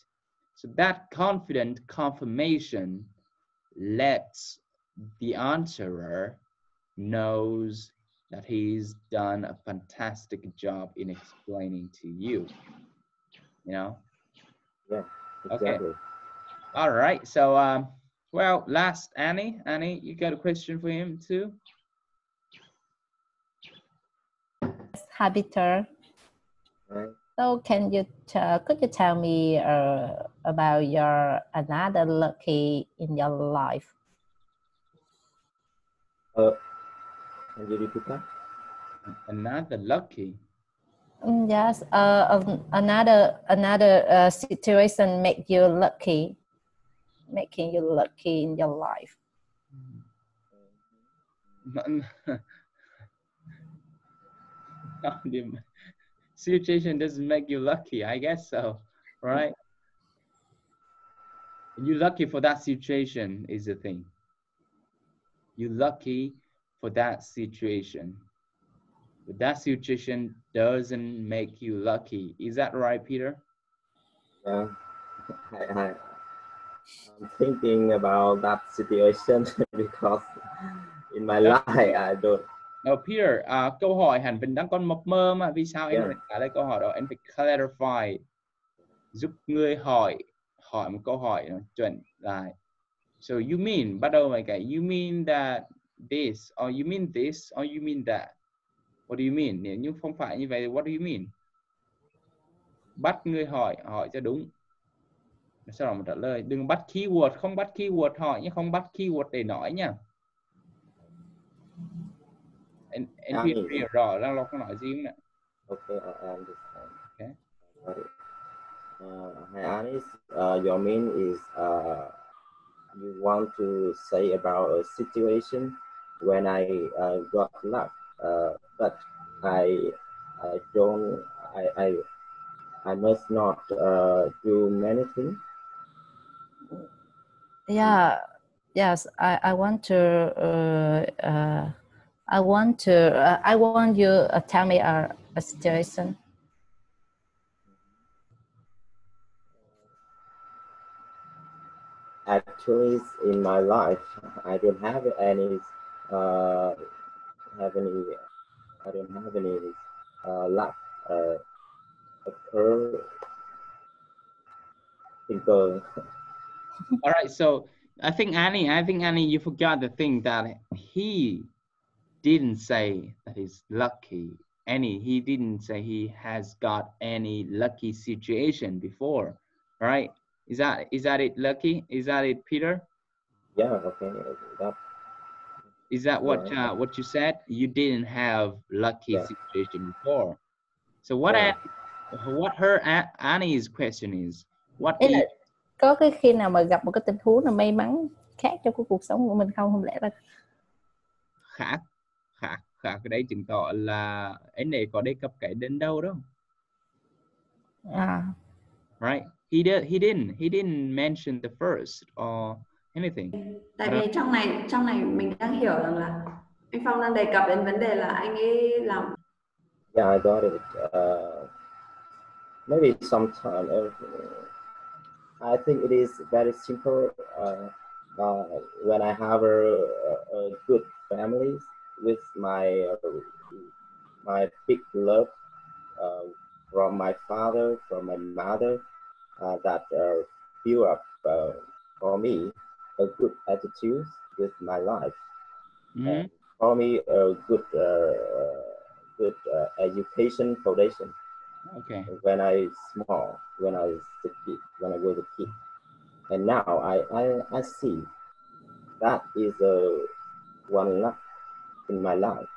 Speaker 2: so that confident confirmation lets the answerer knows that he's done a fantastic job in explaining to you. You know?
Speaker 4: Yeah, exactly.
Speaker 2: Okay. All right. So well, last Annie, you got a question for him too?
Speaker 3: Hi, Peter.
Speaker 4: Right.
Speaker 3: So could you tell me about your another lucky in your life?
Speaker 4: Can you repeat that?
Speaker 2: Another lucky.
Speaker 3: Yes. Another situation making you lucky in your life.
Speaker 2: Situation doesn't make you lucky, I guess so, right? You're lucky for that situation is the thing. You're lucky for that situation. But that situation doesn't make you lucky. Is that right, Peter?
Speaker 4: Yeah. I'm thinking about that situation because in my life I don't.
Speaker 2: No, Peter, câu hỏi hẳn vẫn đang còn mập mơ mà. Vì sao em phải trả lời câu hỏi đó? Em phải clarify, giúp người hỏi một câu hỏi nó chuẩn lại. So you mean, bắt đầu với cái you mean that this, or you mean this, or you mean that. What do you mean? Nếu như không phải như vậy, what do you mean? Bắt người hỏi cho đúng. Sau đó mình trả lời. Đừng bắt keyword, không bắt keyword hỏi nhé, không bắt keyword để nói nha. Anh Peter rõ đang lo không nói gì nữa.
Speaker 4: Okay, I understand.
Speaker 2: Okay.
Speaker 4: Got it. Hi, Anis. Your mean is you want to say about a situation when I got luck, but I don't. I must not do many things.
Speaker 3: Yeah. Yes. I want you tell me a situation.
Speaker 4: Actually, in my life, I don't have any luck occur.
Speaker 2: All right, so I think Annie, you forgot the thing that he didn't say that he's lucky. He didn't say he has got any lucky situation before, right? Is that it, Lucky? Is that it, Peter?
Speaker 4: Yeah, okay. That,
Speaker 2: Is that what
Speaker 4: yeah.
Speaker 2: what you said? You didn't have lucky
Speaker 4: Yeah.
Speaker 2: situation before. So what
Speaker 4: Yeah.
Speaker 2: what her Annie's question is, what
Speaker 3: Ý là
Speaker 2: is
Speaker 3: có cái khi nào mà gặp một cái tình huống nào may mắn khác trong cái cuộc sống của mình không? Không lẽ là
Speaker 2: khác cái đấy chứng tỏ là anh này có đề cập cái đến đâu đó. Right? He didn't mention the first or anything.
Speaker 5: Tại vì trong này mình đang hiểu rằng là anh Phong đang đề cập đến vấn đề là anh ấy làm.
Speaker 4: Yeah, I got it. Maybe sometime. I think it is very simple. When I have a good family with my big love from my father, from my mother, that build up for me a good attitude with my life. And for me a good education foundation.
Speaker 2: Okay.
Speaker 4: When I small, when I was a kid, and now I see that is one luck in my life.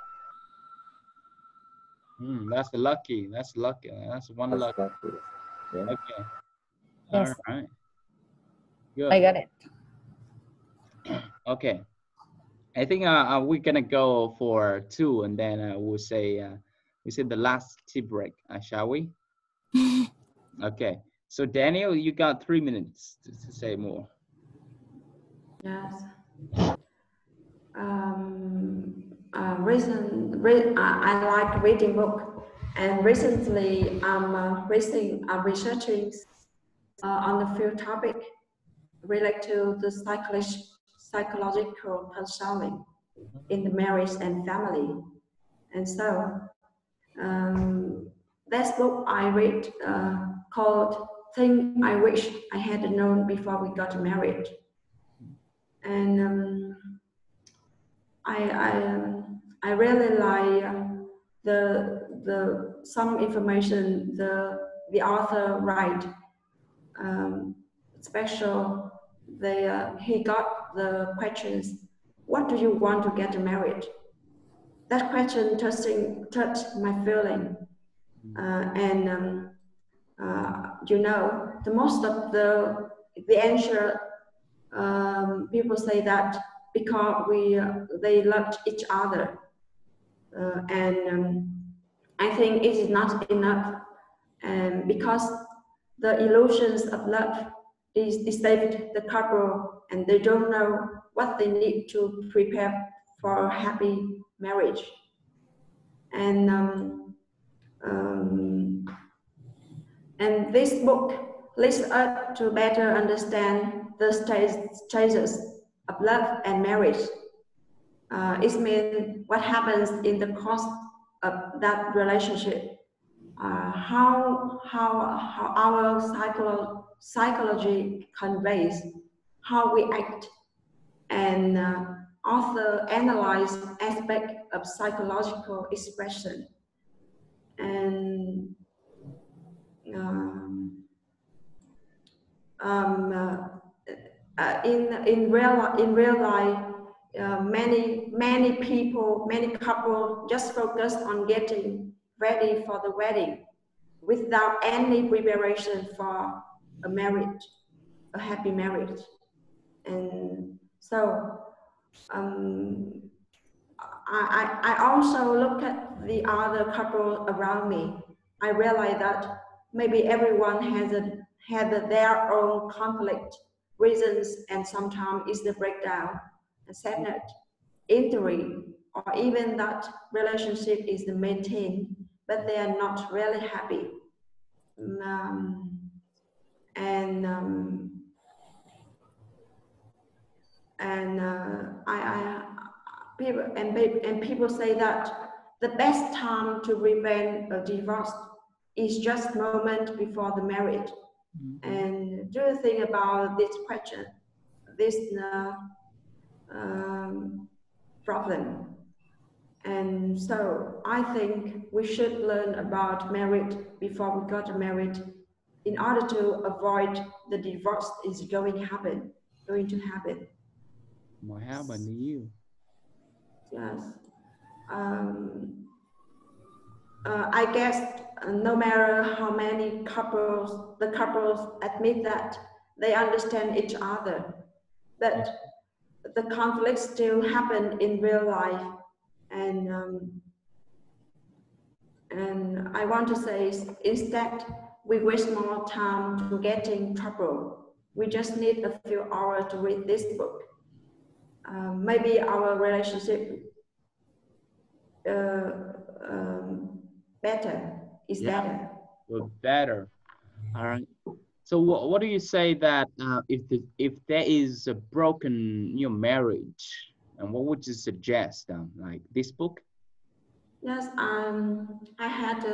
Speaker 2: That's lucky. That's lucky. That's one luck.
Speaker 4: Lucky. Yeah.
Speaker 2: Okay.
Speaker 3: Yes.
Speaker 2: All right. Good.
Speaker 3: I got it.
Speaker 2: Okay. I think we're gonna go for 2, and then we'll say the last tea break, shall we? Okay. So Daniel, you got 3 minutes to say more.
Speaker 5: Yes. I like reading book, and recently I'm researching on the field topic related to the psychological counseling in the marriage and family. And so this book I read called "Thing I Wish I Had Known Before We Got Married," and I really like the some information the author write. Special, he got the questions, what do you want to get married? That question touched my feeling. You know, the most of the answer, people say that because they loved each other. I think it is not enough, because the illusions of love deceive the couple, and they don't know what they need to prepare for a happy marriage. And this book leads us to better understand the stages of love and marriage. It means what happens in the course of that relationship, how our psychology conveys how we act, and author analyze aspect of psychological expression. And in real life, many people, many couples just focus on getting ready for the wedding without any preparation for a marriage, a happy marriage. And so I also look at the other couple around me. I realize that maybe everyone had their own conflict reasons, and sometimes it's the breakdown, a sadness, injury, or even that relationship is maintained, but they are not really happy. People say that the best time to prevent a divorce is just moment before the marriage. And do you think about this question, this problem? And so I think we should learn about marriage before we got married, in order to avoid the divorce is going to happen.
Speaker 2: Might happen to you.
Speaker 5: Yes. I guess no matter how many the couples admit that they understand each other, but the conflicts still happen in real life. And I want to say, instead, we waste more time to get in trouble. We just need a few hours to read this book. Maybe our relationship better.
Speaker 2: Well, better. All right. So what do you say that if there is a broken marriage, and what would you suggest? Like this book?
Speaker 5: Yes, I had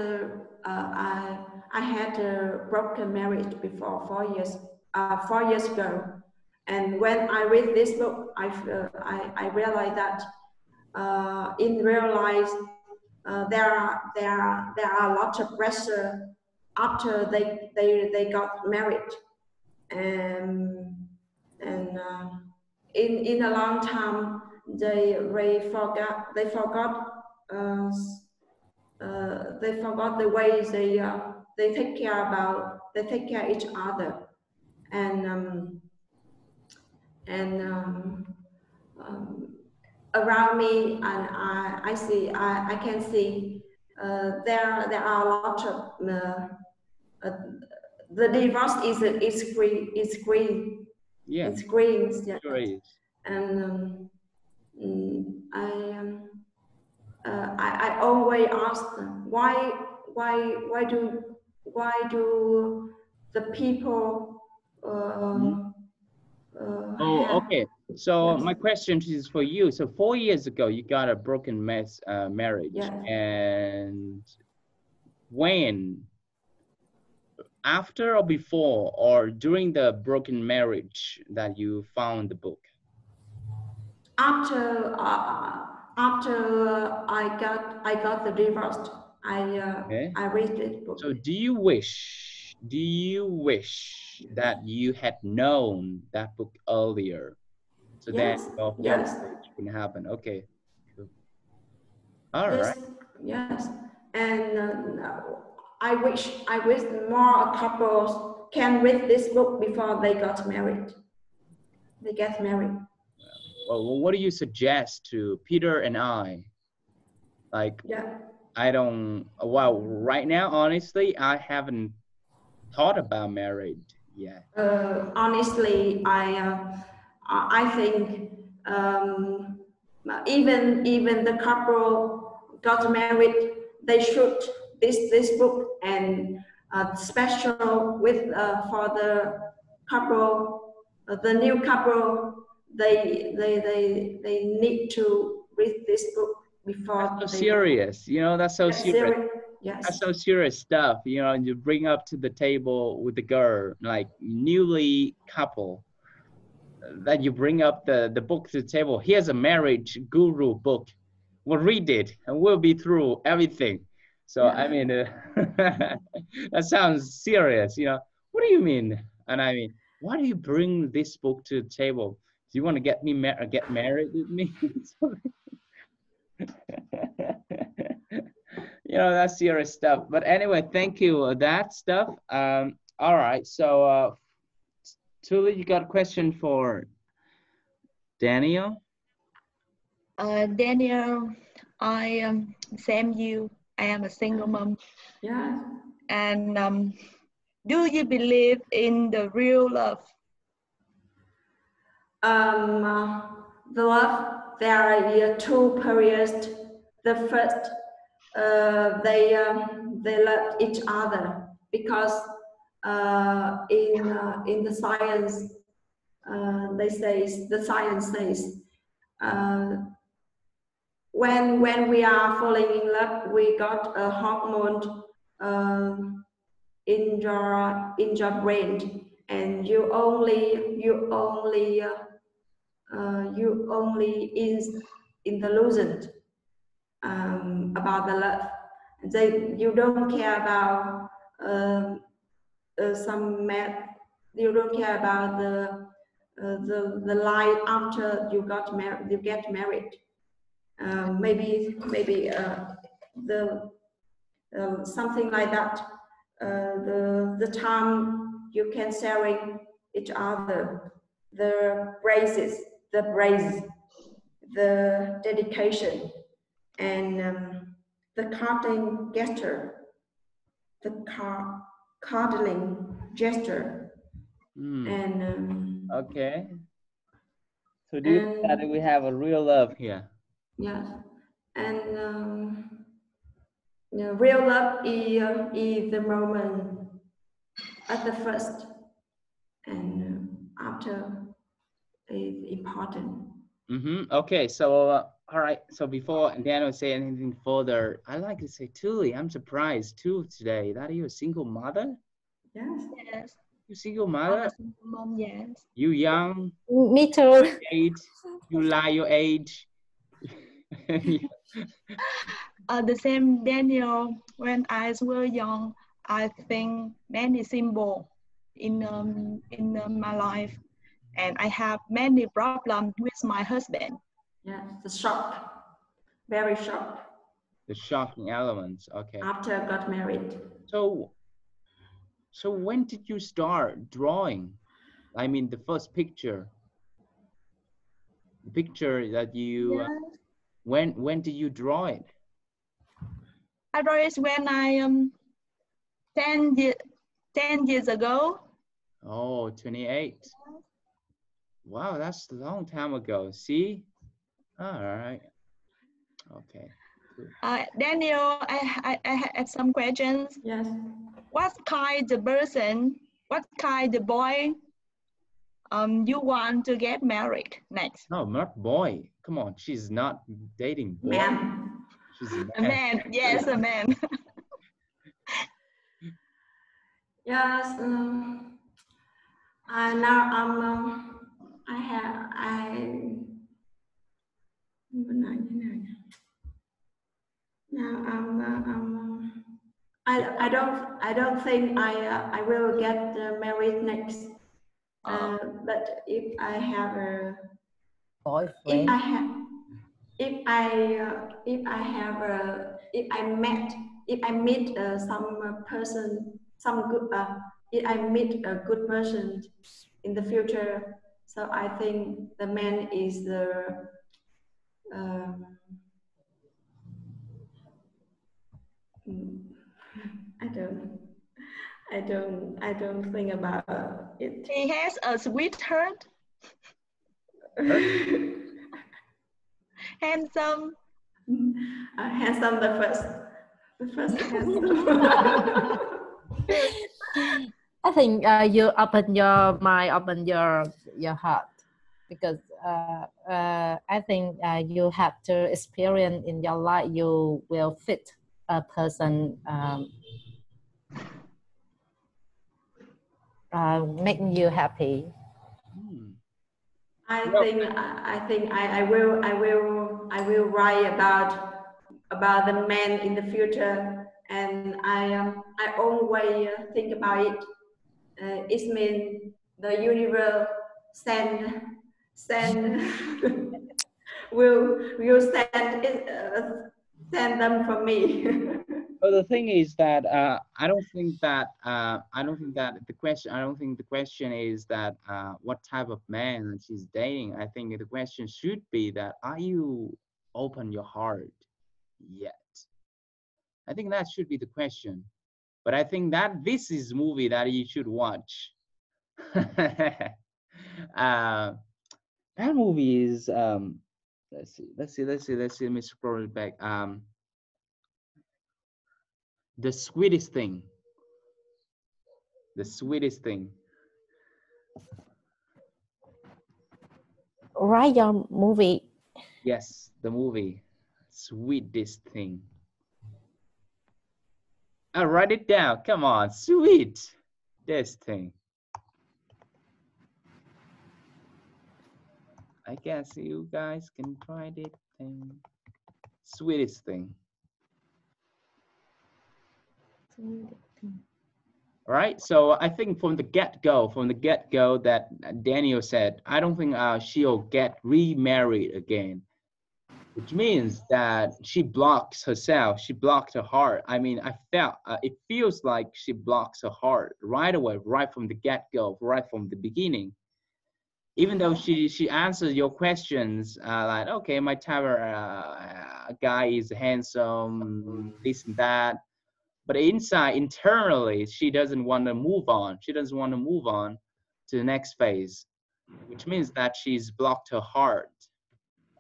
Speaker 5: a broken marriage before 4 years ago, and when I read this book, I realized that in real life there are lots of pressure after they got married, and in a long time they forgot the way they take care each other, and around me, and I can see there are a lot of the divorce is green.
Speaker 2: Yeah,
Speaker 5: it's green. Yeah.
Speaker 2: sure is.
Speaker 5: And I always ask them, why do the people
Speaker 2: Okay. So
Speaker 5: yes.
Speaker 2: my question is for you. So 4 years ago, you got a broken marriage,
Speaker 5: Yes.
Speaker 2: and when, after or before or during the broken marriage, that you found the book?
Speaker 5: After I got the divorce, I read this book.
Speaker 2: So do you wish that you had known that book earlier, so
Speaker 5: Yes.
Speaker 2: that your
Speaker 5: Yes.
Speaker 2: marriage wouldn't happen? Okay. Cool. All
Speaker 5: Yes.
Speaker 2: right.
Speaker 5: Yes. And I wish more couples can read this book before they get married.
Speaker 2: Well, what do you suggest to Peter and I? Like,
Speaker 5: Yeah.
Speaker 2: I don't, well, right now, honestly, I haven't thought about marriage yet.
Speaker 5: Honestly, I think even the couple got married, they should this book, and special with for the couple, the new couple, they need to read this book before.
Speaker 2: That's so serious, that's so serious.
Speaker 5: Yes.
Speaker 2: That's so serious stuff, you bring up to the table with the girl, like newly couple, that you bring up the book to the table. Here's a marriage guru book. We'll read it and we'll be through everything. So yeah. I mean, that sounds serious. What do you mean? And I mean, why do you bring this book to the table? Do you want to get married with me? That's serious stuff. But anyway, thank you. That stuff. All right. So, Tuli, you got a question for Daniel?
Speaker 1: Daniel, I same you. I am a single mom.
Speaker 5: Yeah.
Speaker 1: And do you believe in the real love?
Speaker 5: The love, there are two periods. The first, they love each other because in the science, the science says when we are falling in love, we got a hormone in your brain, and you only in the illusion about the love. You don't care about some math. You don't care about the life after you got married. You get married. Maybe the something like that. The time you can sharing each other, the praises, the dedication, and the cuddling gesture, cuddling gesture, and
Speaker 2: okay. So do you think that we have a real love here?
Speaker 5: Yes, and real love is the moment at the first, and after is important.
Speaker 2: Okay, so all right. So before Daniel say anything further, I like to say, Tuli, I'm surprised too today that you're a single mother.
Speaker 5: Yes.
Speaker 1: Yes.
Speaker 2: You single mother?
Speaker 1: Mom, yes.
Speaker 2: You young?
Speaker 3: Me too.
Speaker 2: Age? You lie your age?
Speaker 1: The same Daniel. When I was young, I think many symbol in my life, and I have many problems with my husband.
Speaker 5: Yeah, the shock, very shocked.
Speaker 2: The shocking elements. Okay.
Speaker 5: After I got married.
Speaker 2: So when did you start drawing? I mean, the first picture. The picture that you.
Speaker 1: Yes.
Speaker 2: When did you draw it?
Speaker 1: I drew it when I 10 years ago.
Speaker 2: Oh, 28. Wow, that's a long time ago. See? All right. Okay.
Speaker 1: Daniel, I had some questions.
Speaker 5: Yes.
Speaker 1: What kind of person, what kind of boy you want to get married next?
Speaker 2: No, not boy. Come on, she's not dating boy.
Speaker 5: Man.
Speaker 2: She's a man.
Speaker 1: A man, yes, a man.
Speaker 5: Yes. I don't think I will get married next. But if I have a
Speaker 3: boyfriend,
Speaker 5: if I meet some person, if I meet a good person in the future, so I think the man is the I don't think about it.
Speaker 1: He has a sweetheart. Handsome.
Speaker 5: Handsome, the first handsome.
Speaker 3: I think you open your mind, open your heart, because I think you have to experience in your life. You will fit a person making you happy.
Speaker 5: I think I will write about the man in the future, and I always think about it. It means the universe send will send them for me.
Speaker 2: Well, the thing is that I don't think the question is that what type of man she's dating. I think the question should be that, are you open your heart yet? I think that should be the question. But I think that this is a movie that you should watch. That movie is let's see. Let me scroll it back. The sweetest thing. The sweetest thing.
Speaker 3: Write your movie.
Speaker 2: Yes, the movie. Sweetest thing. I'll write it down. Come on, sweet. This thing. I guess you guys can try it. Thing. Sweetest thing. right? So I think from the get-go that Daniel said, I don't think she'll get remarried again, which means that she blocks herself. She blocked her heart. I mean, I felt it feels like she blocks her heart right away, right from the get-go, right from the beginning. Even though she answers your questions like, okay, my type of guy is handsome, this and that. But internally, she doesn't want to move on. She doesn't want to move on to the next phase, which means that she's blocked her heart.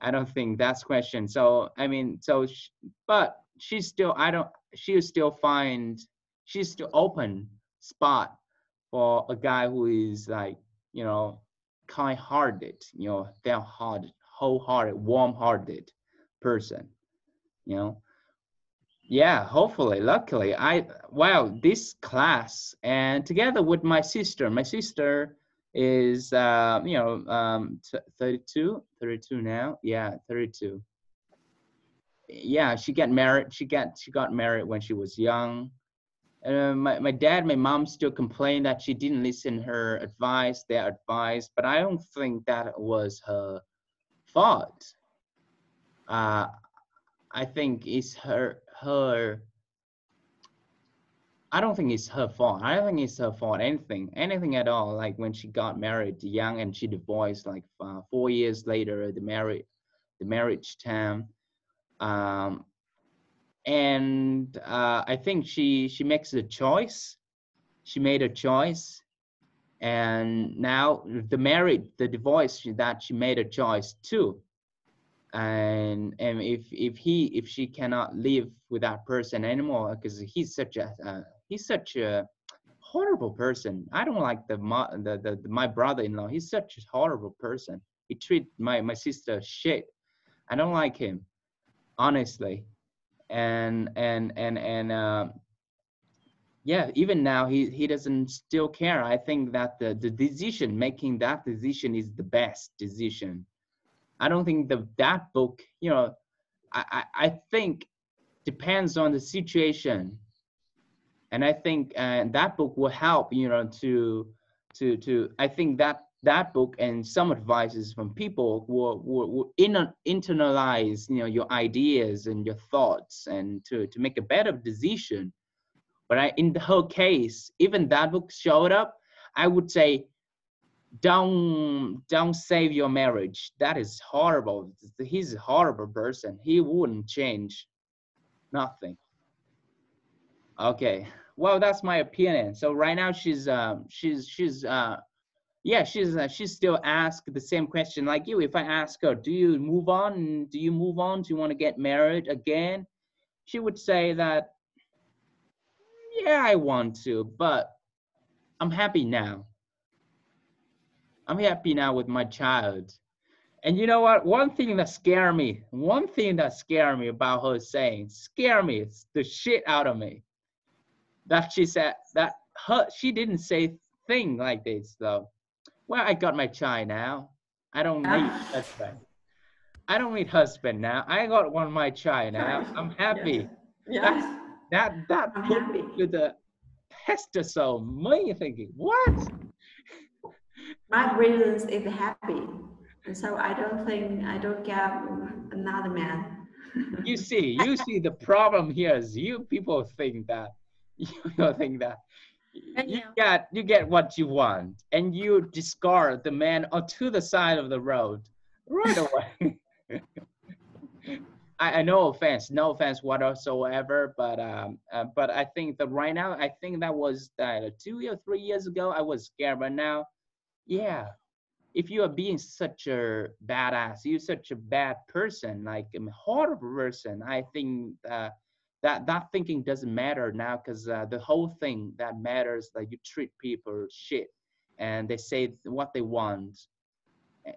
Speaker 2: I don't think that's question. So, I mean, but she's still, she's still open spot for a guy who is like, you know, kind-hearted, you know, down-hearted, wholehearted, warm-hearted person, you know. Yeah, hopefully, luckily, this class and together with my sister is, 32 now. Yeah, 32. Yeah, she got married when she was young. My dad, my mom still complain that she didn't listen their advice, but I don't think that was her fault. I think it's her. I don't think it's her fault. I don't think it's her fault. Anything at all. Like when she got married young and she divorced like 4 years later, the marriage time. I think she makes a choice. She made a choice, and now the divorce that she made a choice too. And if she cannot live with that person anymore, because he's such a horrible person. I don't like my brother-in-law. He's such a horrible person. He treats my sister shit. I don't like him, honestly. And yeah, even now he doesn't still care. I think that the decision, making that decision is the best decision. I don't think that book, you know, I think depends on the situation. And I think that book will help, you know, to I think that book and some advices from people will internalize, you know, your ideas and your thoughts and to make a better decision. But in her case, even that book showed up, I would say, don't save your marriage. That is horrible. He's a horrible person. He wouldn't change nothing. Okay, well, that's my opinion. So right now she's still asked the same question like you. If I ask her, do you move on? Do you want to get married again? She would say that, yeah, I want to, but I'm happy now. I'm happy now with my child. And you know what? One thing that scared me about her saying, the shit out of me, that she said that she didn't say thing like this though. Well, I got my child now. I don't need husband. I don't need husband now. I got my child now. I'm happy.
Speaker 5: Yes.
Speaker 2: That
Speaker 5: I'm
Speaker 2: put
Speaker 5: happy.
Speaker 2: to the pester soul. Me thinking, what?
Speaker 5: My reasons is happy. And so I don't get another man.
Speaker 2: You see the problem here is you people think that you think that you get what you want and you discard the man onto the side of the road right away. I no offense whatsoever, but I think that right now, I think that was 2 or 3 years ago, I was scared, but now, yeah, if you are being such a badass, you're such a bad person, like a horrible person, I think that thinking doesn't matter now, because the whole thing that matters that you treat people shit and they say what they want.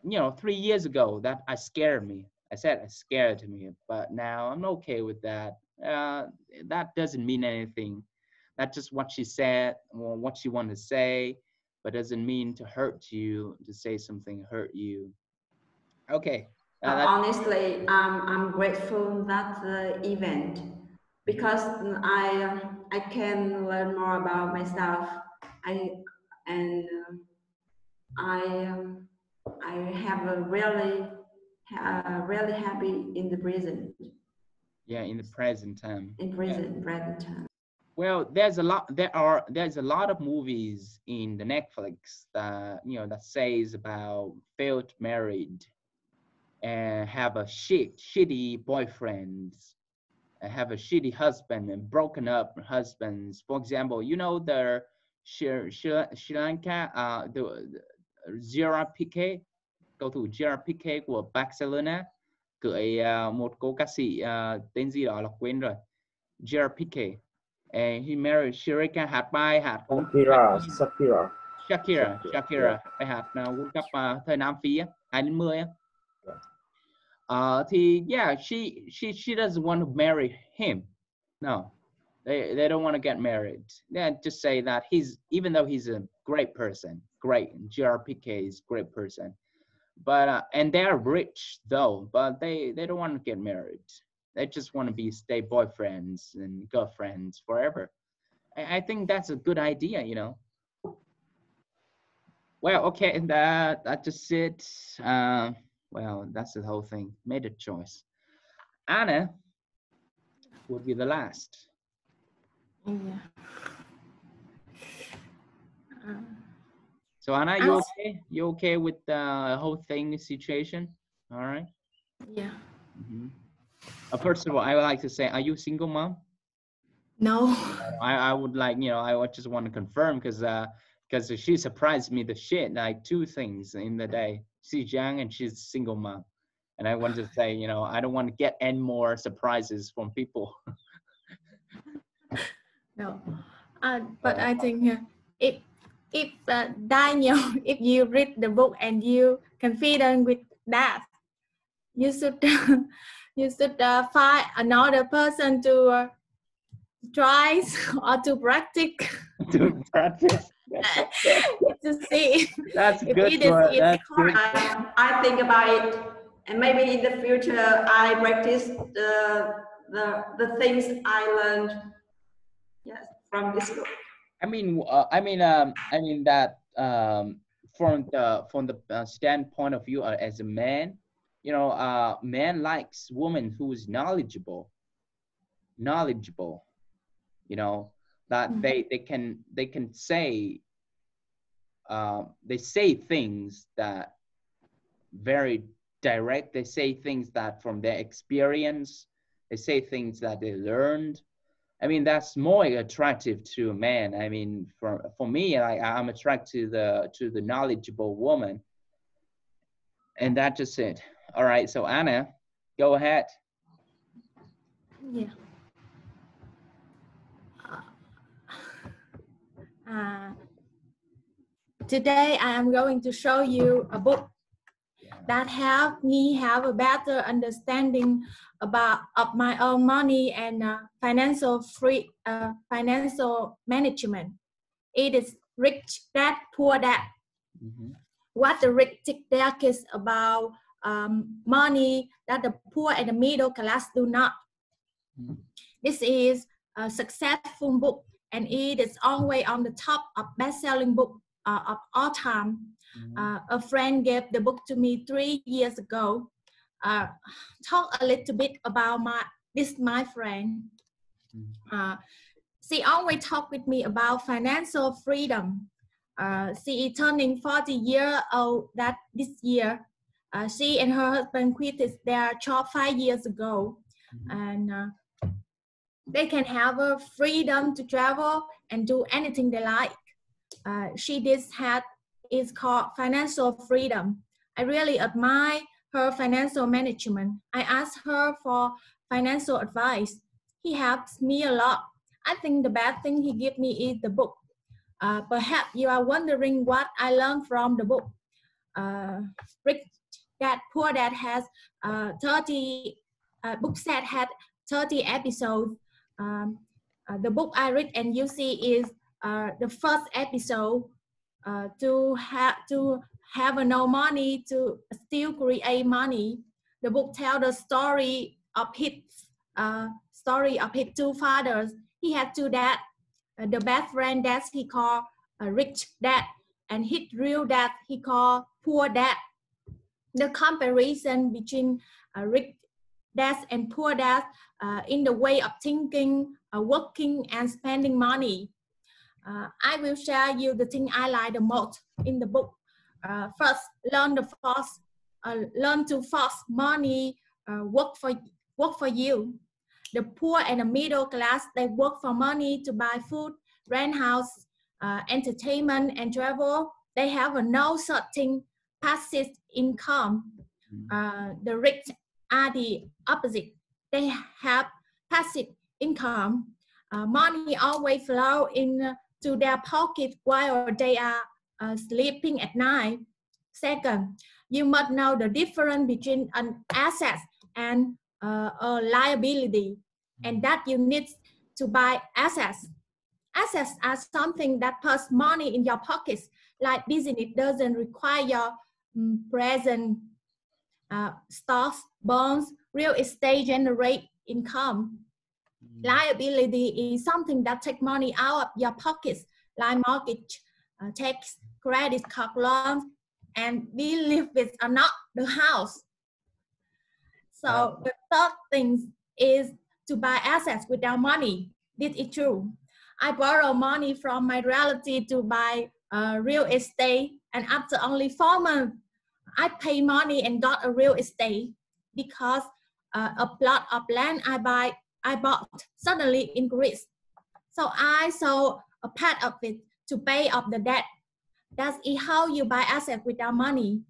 Speaker 2: You know, 3 years ago, that scared me. I said it scared me, but now I'm okay with that. That doesn't mean anything. That's just what she said or what she wanted to say, but doesn't mean to hurt you, to say something hurt you. Okay.
Speaker 5: Honestly, I'm grateful that the event because I can learn more about myself. I have a really happy in the present.
Speaker 2: Yeah, in the present time.
Speaker 5: In present time.
Speaker 2: Well, there's a lot of movies in the Netflix that that says about failed married and have a shitty boyfriends and have a shitty husband and broken up husbands. For example, the Sri Lanka the Gerard Piqué, cầu thủ Gerard Piqué của Barcelona cưới một cô ca sĩ tên gì đó là quên rồi. Gerard Piqué. And he married Shirika, hát bài hát Shakira bài hát World Cup thời Nam Phi 2010 á. Thì yeah, she doesn't want to marry him. No, they don't want to get married. They just say that even though he's a great person, Gerard Piqué is a great person, but and they're rich though, but they don't want to get married. They just want to stay boyfriends and girlfriends forever. I think that's a good idea, Well, okay, that's just it. Well, that's the whole thing. Made a choice. Anna would be the last.
Speaker 6: Yeah.
Speaker 2: So Anna, you okay? You okay with the whole thing, the situation? All right.
Speaker 6: Yeah.
Speaker 2: Mm-hmm. First of all, I would like to say, are you a single mom?
Speaker 6: No.
Speaker 2: I would like, I would just want to confirm because she surprised me the shit, like 2 things in the day. She's young and she's a single mom. And I want to say, I don't want to get any more surprises from people.
Speaker 6: No. But I think if Daniel, if you read the book and you confident with that, you should find another person to try or to practice.
Speaker 2: To practice.
Speaker 6: To see.
Speaker 2: That's good. That's good.
Speaker 5: I think about it, and maybe in the future I practice the things I learned. Yes, from this book.
Speaker 2: I mean that from the standpoint of you as a man, man likes woman who is knowledgeable, that they can say they say things that very direct. They say things that from their experience. They say things that they learned. I mean, that's more attractive to a man. I mean, for me, I'm attracted to the knowledgeable woman, and that's just it. All right, so Anna, go ahead.
Speaker 6: Yeah. Today I am going to show you a book that helped me have a better understanding of my own money and financial management. It is Rich Dad, Poor Dad. Mm-hmm. What the rich dad is about money that the poor and the middle class do not. Mm-hmm. This is a successful book, and it is always on the top of best-selling book of all time. Mm-hmm. A friend gave the book to me 3 years ago. Talk a little bit about my friend. Mm-hmm. She always talk with me about financial freedom. She is turning 40 years old this year. She and her husband quit their job 5 years ago. Mm-hmm. And they can have a freedom to travel and do anything they like. Is called financial freedom. I really admire her financial management. I asked her for financial advice. He helps me a lot. I think the best thing he gave me is the book. Perhaps you are wondering what I learned from the book. Rich Dad, Poor Dad has 30 book set had 30 episodes. The book I read and you see is the first episode. To have no money to still create money. The book tells the story of his story of his two fathers. He had two dads. The best friend dad he called rich dad, and his real dad he called poor dad. The comparison between rich dads and poor dads in the way of thinking, working, and spending money. I will share you the thing I like the most in the book. First, learn to force money work for you. The poor and the middle class, they work for money to buy food, rent house, entertainment, and travel. They have no certain passive income. The rich are the opposite. They have passive income. Money always flow into their pocket while they are sleeping at night. Second, you must know the difference between an asset and a liability, and that you need to buy assets. Assets are something that puts money in your pockets. Like business doesn't require your present stocks, bonds, real estate generate income. Liability is something that takes money out of your pockets, like mortgage, tax, credit card loans, and we live with or not the house. So the third thing is to buy assets without money. This is true. I borrow money from my relative to buy real estate, and after only 4 months, I pay money and got a real estate because a plot of land I bought suddenly increased. So I sold a part of it to pay off the debt. That's how you buy assets without money.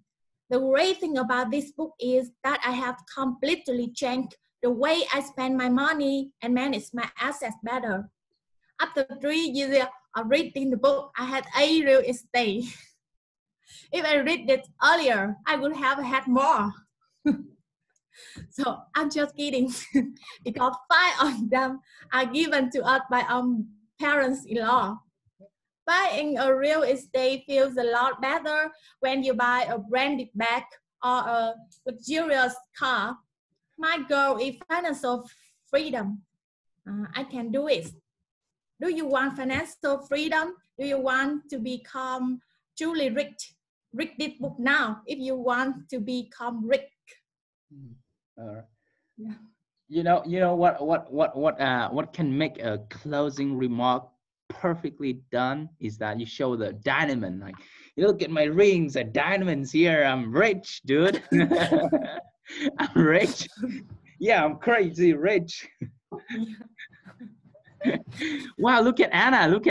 Speaker 6: The great thing about this book is that I have completely changed the way I spend my money and manage my assets better. After 3 years of reading the book, I had a real estate. If I read it earlier, I would have had more. So I'm just kidding, because 5 of them are given to us by our parents-in-law. Buying a real estate feels a lot better when you buy a branded bag or a luxurious car. My goal is financial freedom. I can do it. Do you want financial freedom? Do you want to become truly rich? Read this book now if you want to become rich.
Speaker 2: Yeah. You know what can make a closing remark perfectly done is that you show the diamond. Like, you look at my rings and diamonds here. I'm rich, dude. I'm rich. Yeah, I'm crazy rich. Wow, look at Anna. Look